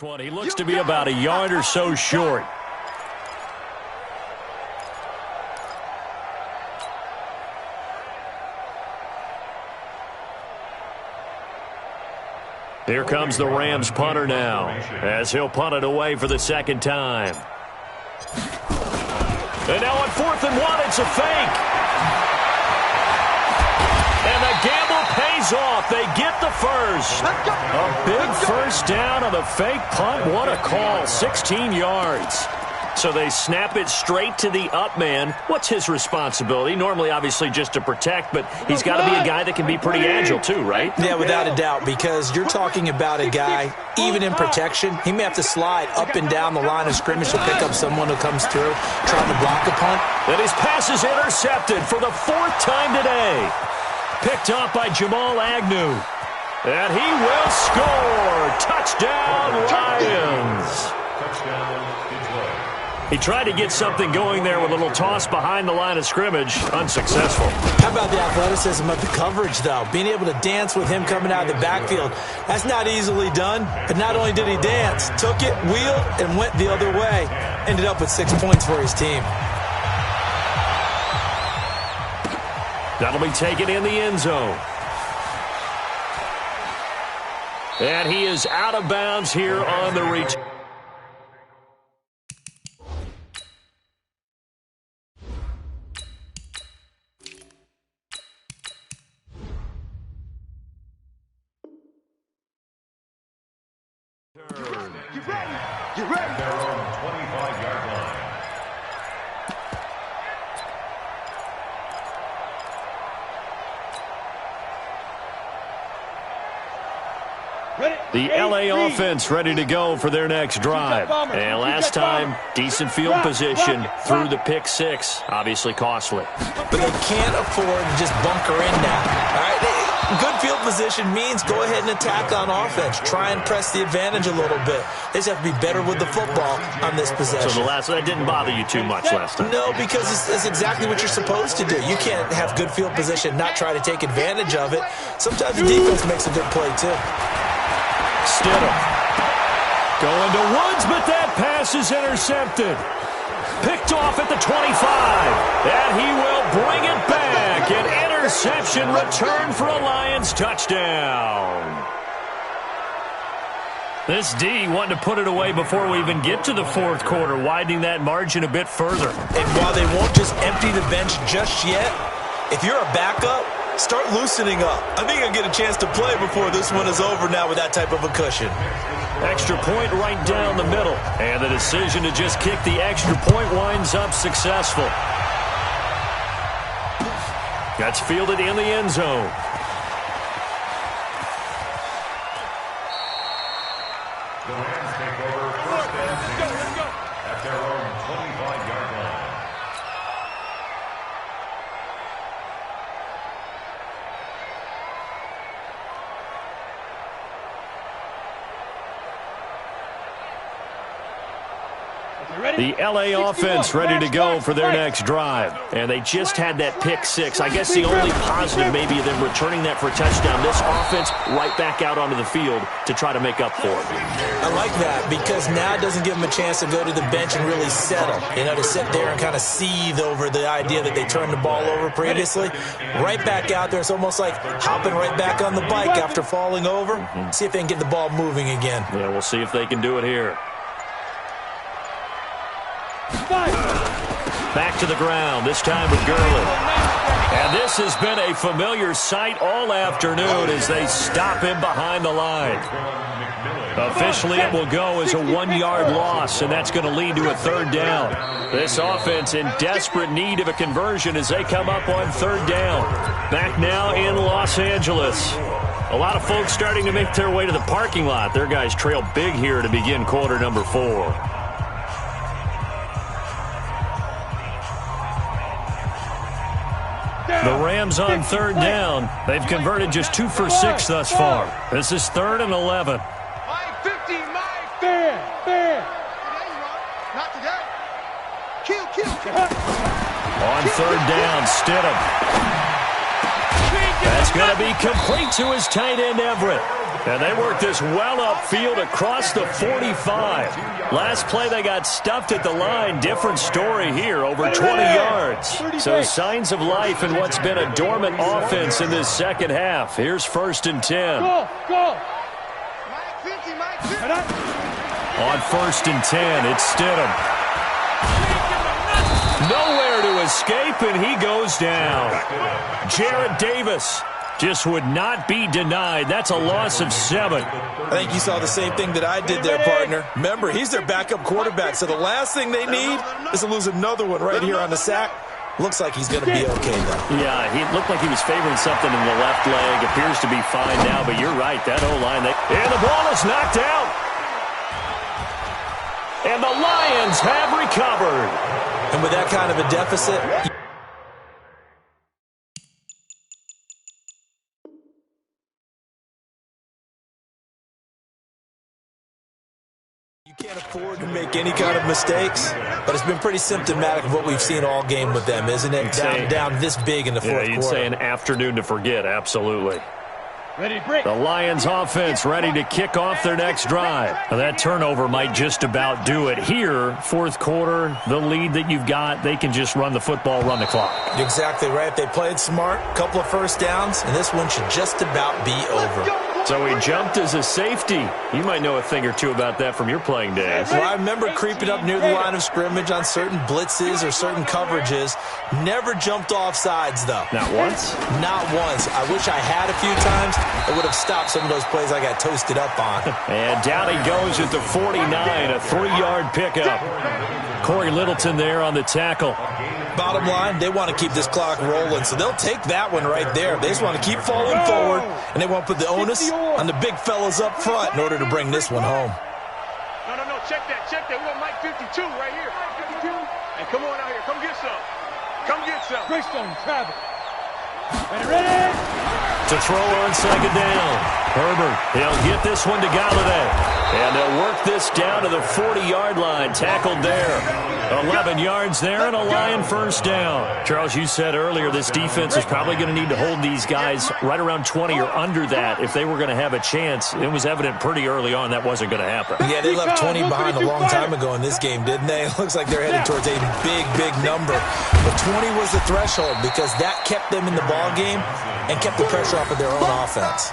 One. He looks to be about a yard or so short. Here comes the Rams punter now, as he'll punt it away for the second time. And now on 4th and 1, it's a fake. And the gamble pays off. They get the first. A big first down on the fake punt. What a call. 16 yards. So they snap it straight to the up man. What's his responsibility? Normally, obviously, just to protect, but he's got to be a guy that can be pretty agile too, right? Yeah, without a doubt, because you're talking about a guy, even in protection, he may have to slide up and down the line of scrimmage to pick up someone who comes through, trying to block a punt. And his pass is intercepted for the 4th time today. Picked up by Jamal Agnew. And he will score. Touchdown, Lions. Touchdown, Detroit. He tried to get something going there with a little toss behind the line of scrimmage. Unsuccessful. How about the athleticism of the coverage, though? Being able to dance with him coming out of the backfield. That's not easily done. But not only did he dance, took it, wheeled, and went the other way. Ended up with 6 points for his team. That'll be taken in the end zone. And he is out of bounds here on the reach. You ready? Their own 25-yard line. The LA offense ready to go for their next drive. And last time, decent field position through the pick six. Obviously costly. But they can't afford to just bunker in now. All right? Good field position means go ahead and attack on offense. Try and press the advantage a little bit. They just have to be better with the football on this possession. So that didn't bother you too much last time? No, because it's exactly what you're supposed to do. You can't have good field position, not try to take advantage of it. Sometimes the defense makes a good play, too. Stidham going to Woods, but that pass is intercepted. Picked off at the 25. And he will bring it back. An interception return for a Lions touchdown. This D wanting to put it away before we even get to the 4th quarter, widening that margin a bit further. And while they won't just empty the bench just yet, if you're a backup, start loosening up. I think I'll get a chance to play before this one is over now with that type of a cushion. Extra point right down the middle. And the decision to just kick the extra point winds up successful. That's fielded in the end zone. The Rams take over first and 10 at their own 25-yard line. The LA offense ready to go for their next drive. And they just had that pick six. I guess the only positive maybe of them returning that for a touchdown. This offense right back out onto the field to try to make up for it. I like that because now it doesn't give them a chance to go to the bench and really settle. You know, to sit there and kind of seethe over the idea that they turned the ball over previously. Right back out there. It's almost like hopping right back on the bike after falling over. See if they can get the ball moving again. Yeah, we'll see if they can do it here. Back to the ground, this time with Gurley. And this has been a familiar sight all afternoon as they stop him behind the line. Officially, it will go as a 1-yard loss, and that's going to lead to a 3rd down. This offense in desperate need of a conversion as they come up on 3rd down. Back now in Los Angeles. A lot of folks starting to make their way to the parking lot. Their guys trail big here to begin quarter number 4. The Rams on 3rd down. They've converted just 2 for 6 thus far. This is 3rd and 11. 50, fair. Not today. Kill. On 3rd down, Stidham. That's going to be complete to his tight end, Everett. And they worked this well upfield across the 45. Last play they got stuffed at the line. Different story here, over 20 yards. So signs of life in what's been a dormant offense in this second half. Here's 1st and 10. Go. On 1st and 10, it's Stidham. Nowhere to escape, and he goes down. Jarrett Davis just would not be denied. That's a loss of 7. I think you saw the same thing that I did there, partner. Remember, he's their backup quarterback, so the last thing they need is to lose another one right here on the sack. Looks like he's going to be okay, though. Yeah, he looked like he was favoring something in the left leg. Appears to be fine now, but you're right. That O-line. And the ball is knocked out. And the Lions have recovered. And with that kind of a deficit, you can't afford to make any kind of mistakes, but it's been pretty symptomatic of what we've seen all game with them, isn't it? Down this big in the fourth quarter. You'd say an afternoon to forget, absolutely. Ready, break. The Lions offense ready to kick off their next drive. Now, that turnover might just about do it. Here, fourth quarter, the lead that you've got, they can just run the football, run the clock. You're exactly right. They played smart, couple of first downs, and this one should just about be over. So he jumped as a safety. You might know a thing or two about that from your playing days. Well, I remember creeping up near the line of scrimmage on certain blitzes or certain coverages. Never jumped off sides, though. Not once? Not once. I wish I had a few times. It would have stopped some of those plays I got toasted up on. And down he goes at the 49, a 3-yard pickup. Corey Littleton there on the tackle. Bottom line, they want to keep this clock rolling, so they'll take that one right there. They just want to keep falling forward, and they want to put the onus on the big fellas up front in order to bring this one home. No, check that. We got Mike 52 right here. 52. Hey, come on out here. Come get some. Greystone, Travis. Ready. To throw on second down. Herbert, he'll get this one to Galladay. And they'll work this down to the 40-yard line. Tackled there. 11 yards there and a Lion first down. Charles, you said earlier this defense is probably going to need to hold these guys right around 20 or under that if they were going to have a chance. It was evident pretty early on that wasn't going to happen. Yeah, they left 20 behind a long time ago in this game, didn't they? It looks like they're headed towards a big number. But 20 was the threshold because that kept them in the ball game and kept the pressure off of their own offense.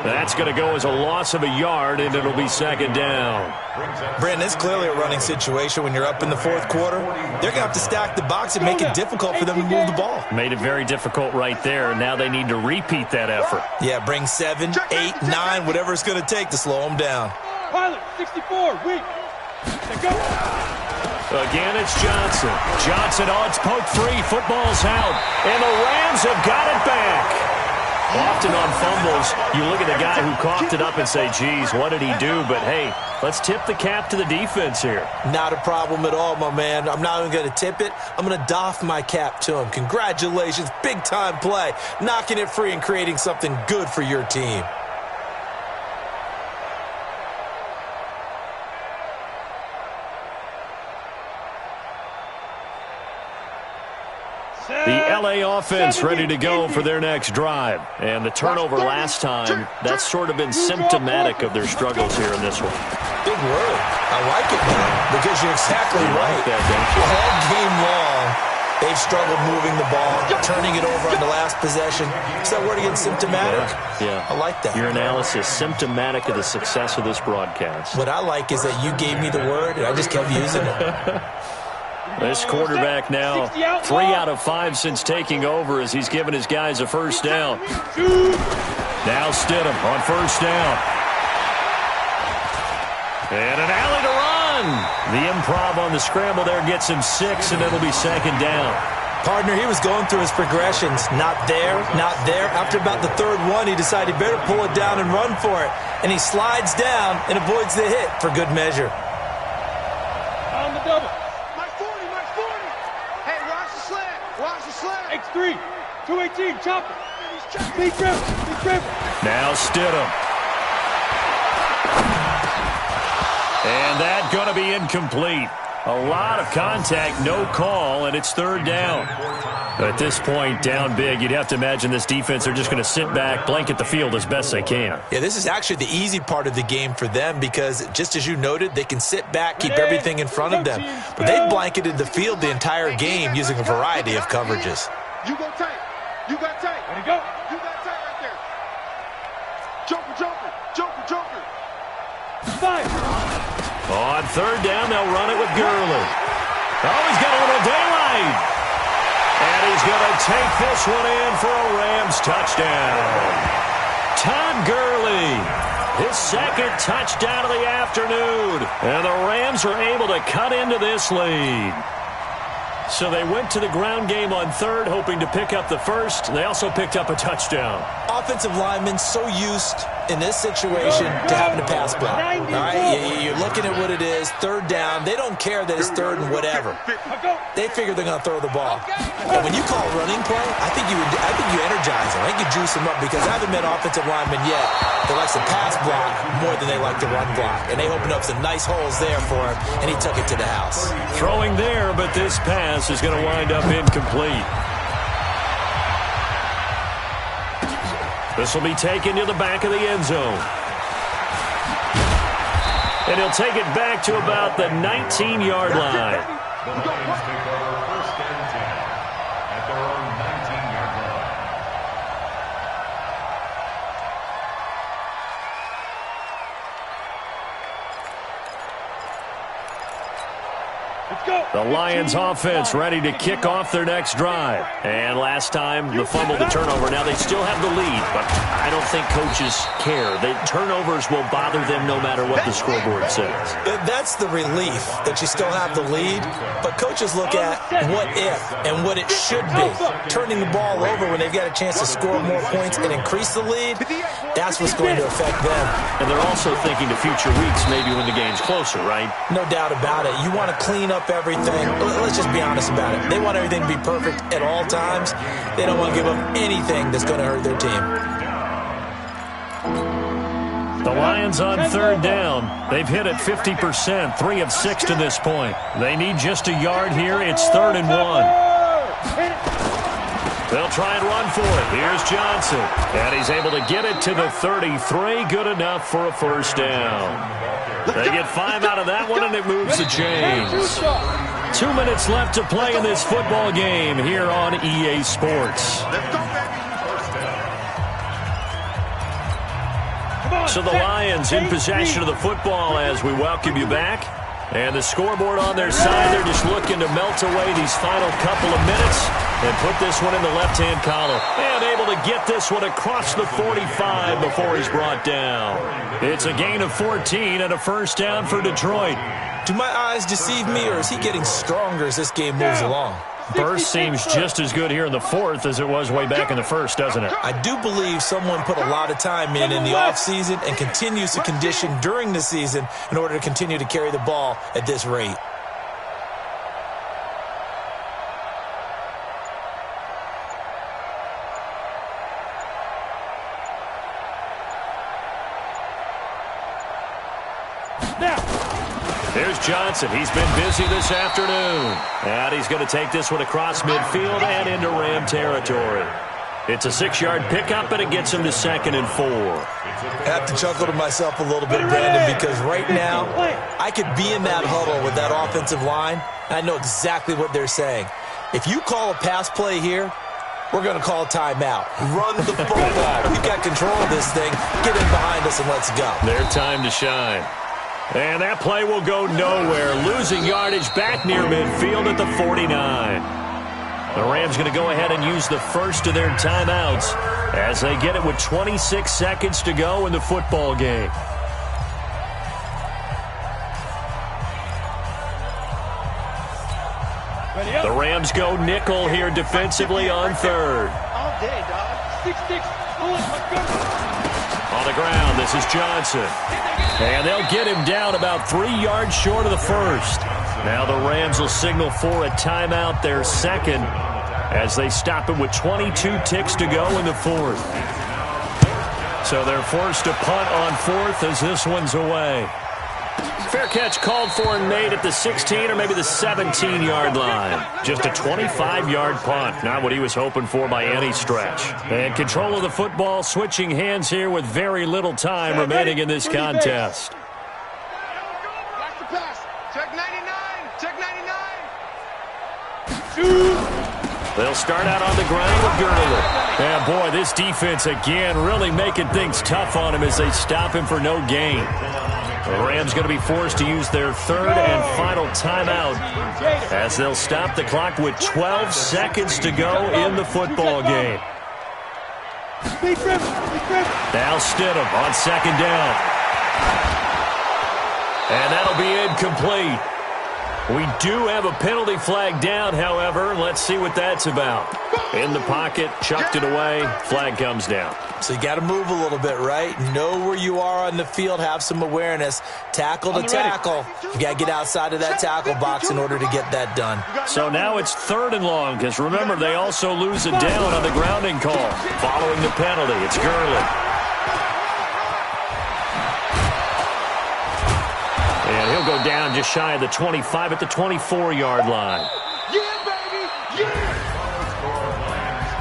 That's going to go as a loss of a yard, and it'll be second down. Brandon, it's clearly a running situation when you're up in the fourth quarter. They're going to have to stack the box and make it difficult for them to move the ball. Made it very difficult right there, and now they need to repeat that effort. Yeah, bring 7, 8, 9, whatever it's going to take to slow them down. Pilot, 64, weak. Go. Again, it's Johnson. Johnson on, it's poke free. Football's out. And the Rams have got it back. Often on fumbles, you look at the guy who coughed it up and say, geez, what did he do? But, hey, let's tip the cap to the defense here. Not a problem at all, my man. I'm not even going to tip it. I'm going to doff my cap to him. Congratulations. Big-time play. Knocking it free and creating something good for your team. The L.A. offense ready to go for their next drive. And the turnover last time, that's sort of been symptomatic of their struggles here in this one. Big word. I like it, man, because you're exactly right. Like that, don't you? All game long, they've struggled moving the ball, turning it over on the last possession. Is that word again, symptomatic? Yeah. I like that. Your analysis, symptomatic of the success of this broadcast. What I like is that you gave me the word, and I just kept using it. This quarterback now 3 out of 5 since taking over as he's given his guys a first down. Now Stidham on first down. And an alley to run. The improv on the scramble there gets him 6, and it'll be second down. Partner, he was going through his progressions. Not there, not there. After about the third one, he decided he better pull it down and run for it. And he slides down and avoids the hit for good measure. On the double. X3, 218, chopper. Big dribble. Now Stidham. And that going to be incomplete. A lot of contact, no call, and it's third down. At this point, down big, you'd have to imagine this defense, they're just going to sit back, blanket the field as best they can. Yeah, this is actually the easy part of the game for them because, just as you noted, they can sit back, keep everything in front of them. But they've blanketed the field the entire game using a variety of coverages. You go tight. You got tight. Ready, go. You got tight right there. Joker, Joker, Joker, Joker. Fire. On third down, they'll run it with Gurley. Oh, he's got a little daylight. And he's going to take this one in for a Rams touchdown. Todd Gurley, his second touchdown of the afternoon. And the Rams are able to cut into this lead. So they went to the ground game on third, hoping to pick up the first. They also picked up a touchdown. Offensive linemen so used in this situation to having to pass block. All right, you're looking at what it is, third down. They don't care that it's third and whatever. They figure they're going to throw the ball. And when you call a running play, I think you energize them. I think you juice them up because I haven't met offensive linemen yet that likes to pass block more than they like to run block. And they opened up some nice holes there for him, and he took it to the house. Throwing there, but this pass is going to wind up incomplete. This will be taken to the back of the end zone. And he'll take it back to about the 19-yard line. The Lions take over first and 10 at their own 19-yard line. The Lions offense ready to kick off their next drive. And last time, the fumble to turnover. Now they still have the lead, but I don't think coaches care. The turnovers will bother them no matter what the scoreboard says. That's the relief that you still have the lead, but coaches look at what if and what it should be. Turning the ball over when they've got a chance to score more points and increase the lead, that's what's going to affect them. And they're also thinking to future weeks, maybe when the game's closer, right? No doubt about it. You want to clean up everything. Let's just be honest about it. They want everything to be perfect at all times. They don't want to give up anything that's going to hurt their team. The Lions on third down. They've hit it 50%, 3 of 6 to this point. They need just a yard here. It's 3rd and 1. They'll try and run for it. Here's Johnson. And he's able to get it to the 33. Good enough for a first down. They get 5 out of that one, and it moves the chains. 2 minutes left to play in this football game here on EA Sports. So the Lions in possession of the football as we welcome you back. And the scoreboard on their side, they're just looking to melt away these final couple of minutes and put this one in the left-hand column. And able to get this one across the 45 before he's brought down. It's a gain of 14 and a first down for Detroit. Do my eyes deceive me, or is he getting stronger as this game moves along? Burst seems just as good here in the fourth as it was way back in the first, doesn't it? I do believe someone put a lot of time in the offseason and continues to condition during the season in order to continue to carry the ball at this rate. Here's Johnson. He's been busy this afternoon. And he's going to take this one across midfield and into Ram territory. It's a 6-yard pickup, and it gets him to 2nd and 4. I have to chuckle to myself a little bit, Brandon, because right now I could be in that huddle with that offensive line, and I know exactly what they're saying. If you call a pass play here, we're going to call a timeout. Run the football. We've got control of this thing. Get in behind us and let's go. Their time to shine. And that play will go nowhere. Losing yardage back near midfield at the 49. The Rams going to go ahead and use the first of their timeouts as they get it with 26 seconds to go in the football game. The Rams go nickel here defensively on third. All day, dog. 6-6. On the ground, this is Johnson. And they'll get him down about 3 yards short of the first. Now the Rams will signal for a timeout, their second, as they stop it with 22 ticks to go in the fourth. So they're forced to punt on fourth as this one's away. Fair catch called for and made at the 16 or maybe the 17-yard line. Just a 25-yard punt. Not what he was hoping for by any stretch. And control of the football switching hands here with very little time remaining in this contest. Watch the pass. Check 99. Check 99. They'll start out on the ground with Gurley. And boy, this defense again really making things tough on him as they stop him for no gain. The Rams going to be forced to use their third and final timeout as they'll stop the clock with 12 seconds to go in the football game. Now Stidham on second down. And that'll be incomplete. We do have a penalty flag down, however. Let's see what that's about. In the pocket, chucked it away, flag comes down. So you got to move a little bit, right? Know where you are on the field, have some awareness. Tackle to tackle. You got to get outside of that tackle box in order to get that done. So now it's 3rd and long, because remember, they also lose it down on the grounding call. Following the penalty, it's Gurley. And he'll go down just shy of the 25 at the 24-yard line. Yeah, baby. Yeah.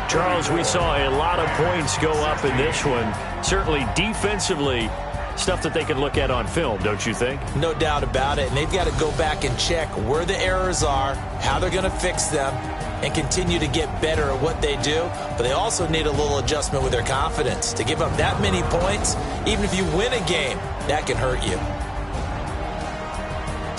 Charles, we saw a lot of points go up in this one. Certainly defensively, stuff that they can look at on film, don't you think? No doubt about it. And they've got to go back and check where the errors are, how they're going to fix them, and continue to get better at what they do. But they also need a little adjustment with their confidence. To give up that many points, even if you win a game, that can hurt you.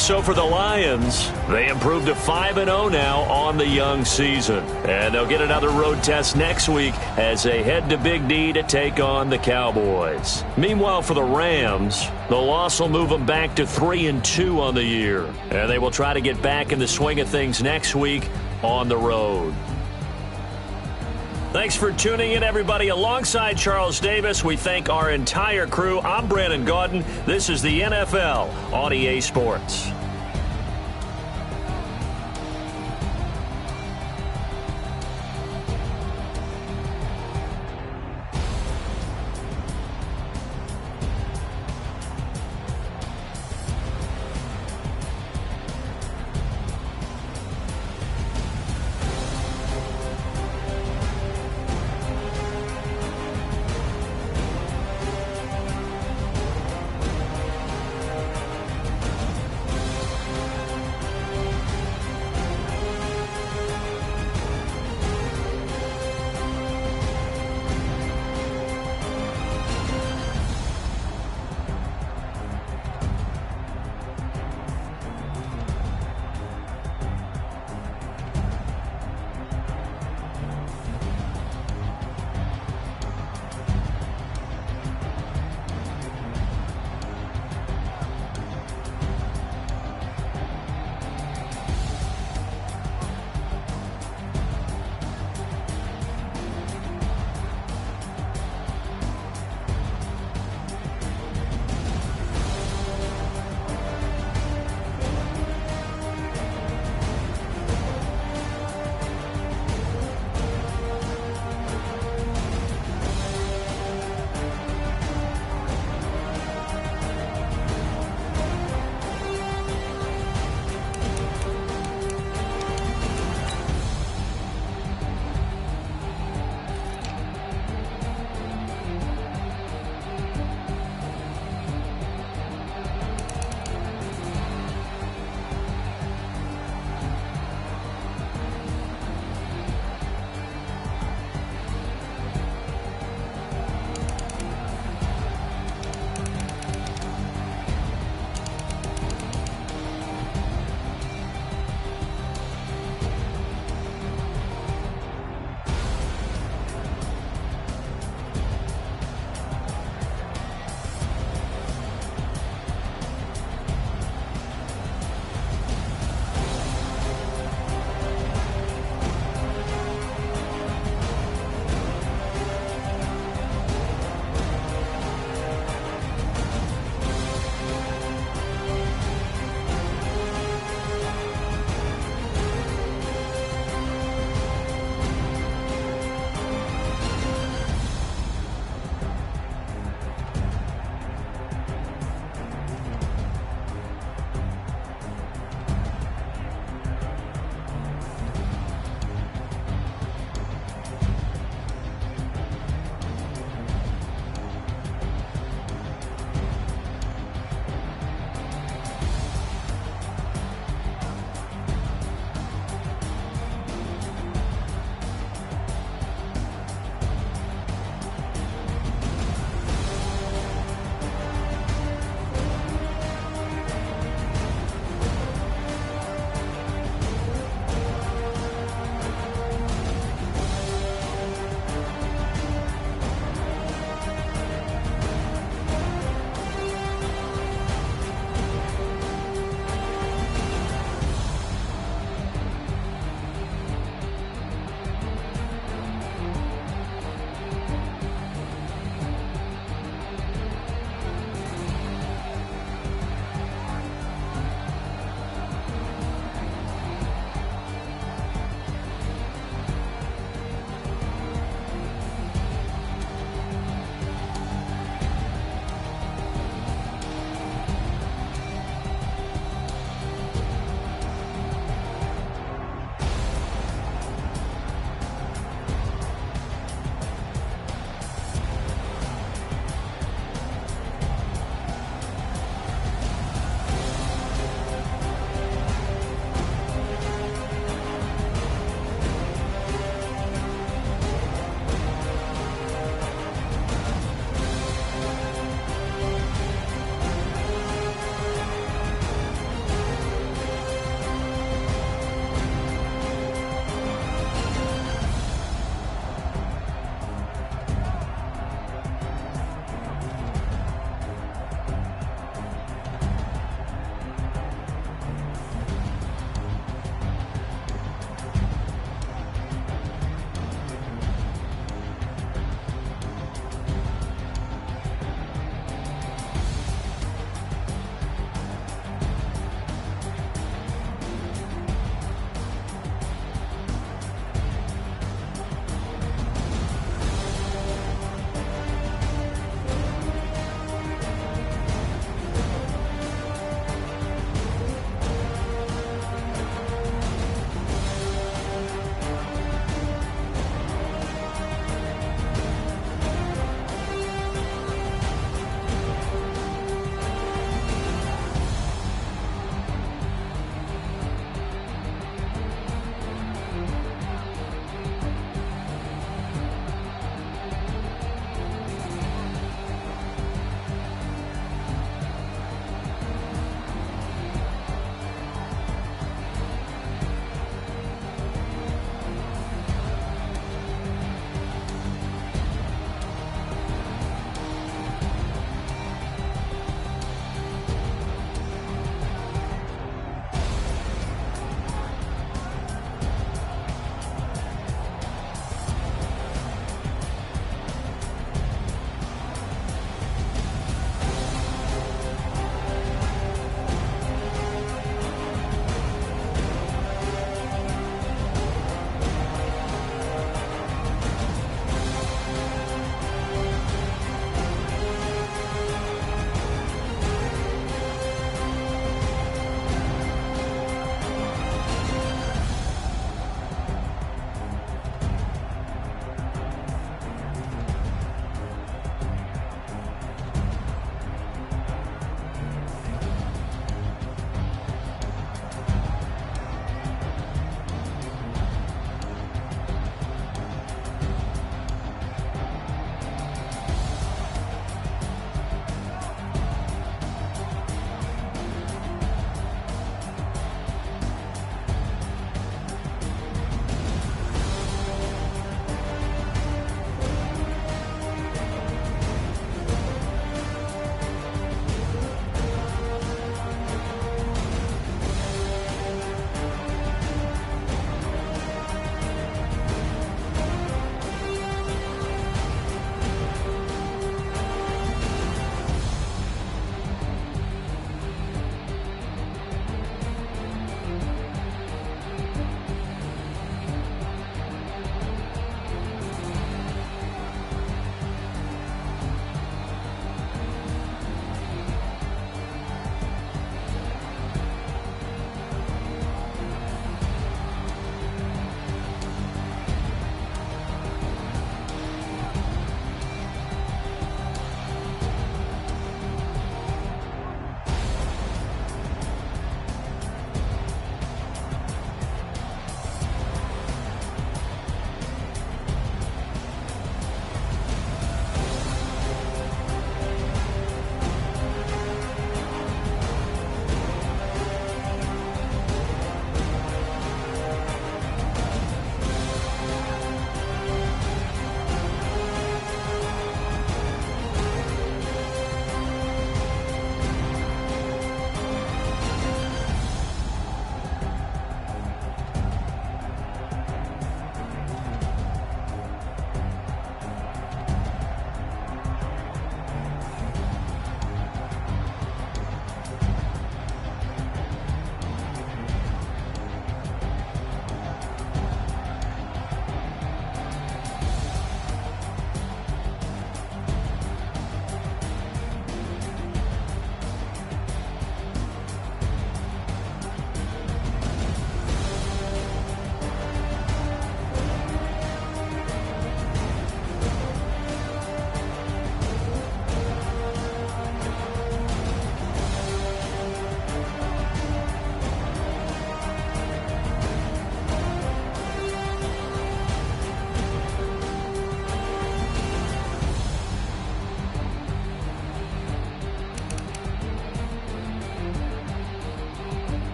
So for the Lions, they improved to 5-0 now on the young season. And they'll get another road test next week as they head to Big D to take on the Cowboys. Meanwhile, for the Rams, the loss will move them back to 3-2 on the year. And they will try to get back in the swing of things next week on the road. Thanks for tuning in, everybody. Alongside Charles Davis, we thank our entire crew. I'm Brandon Gaudin. This is the NFL on EA Sports.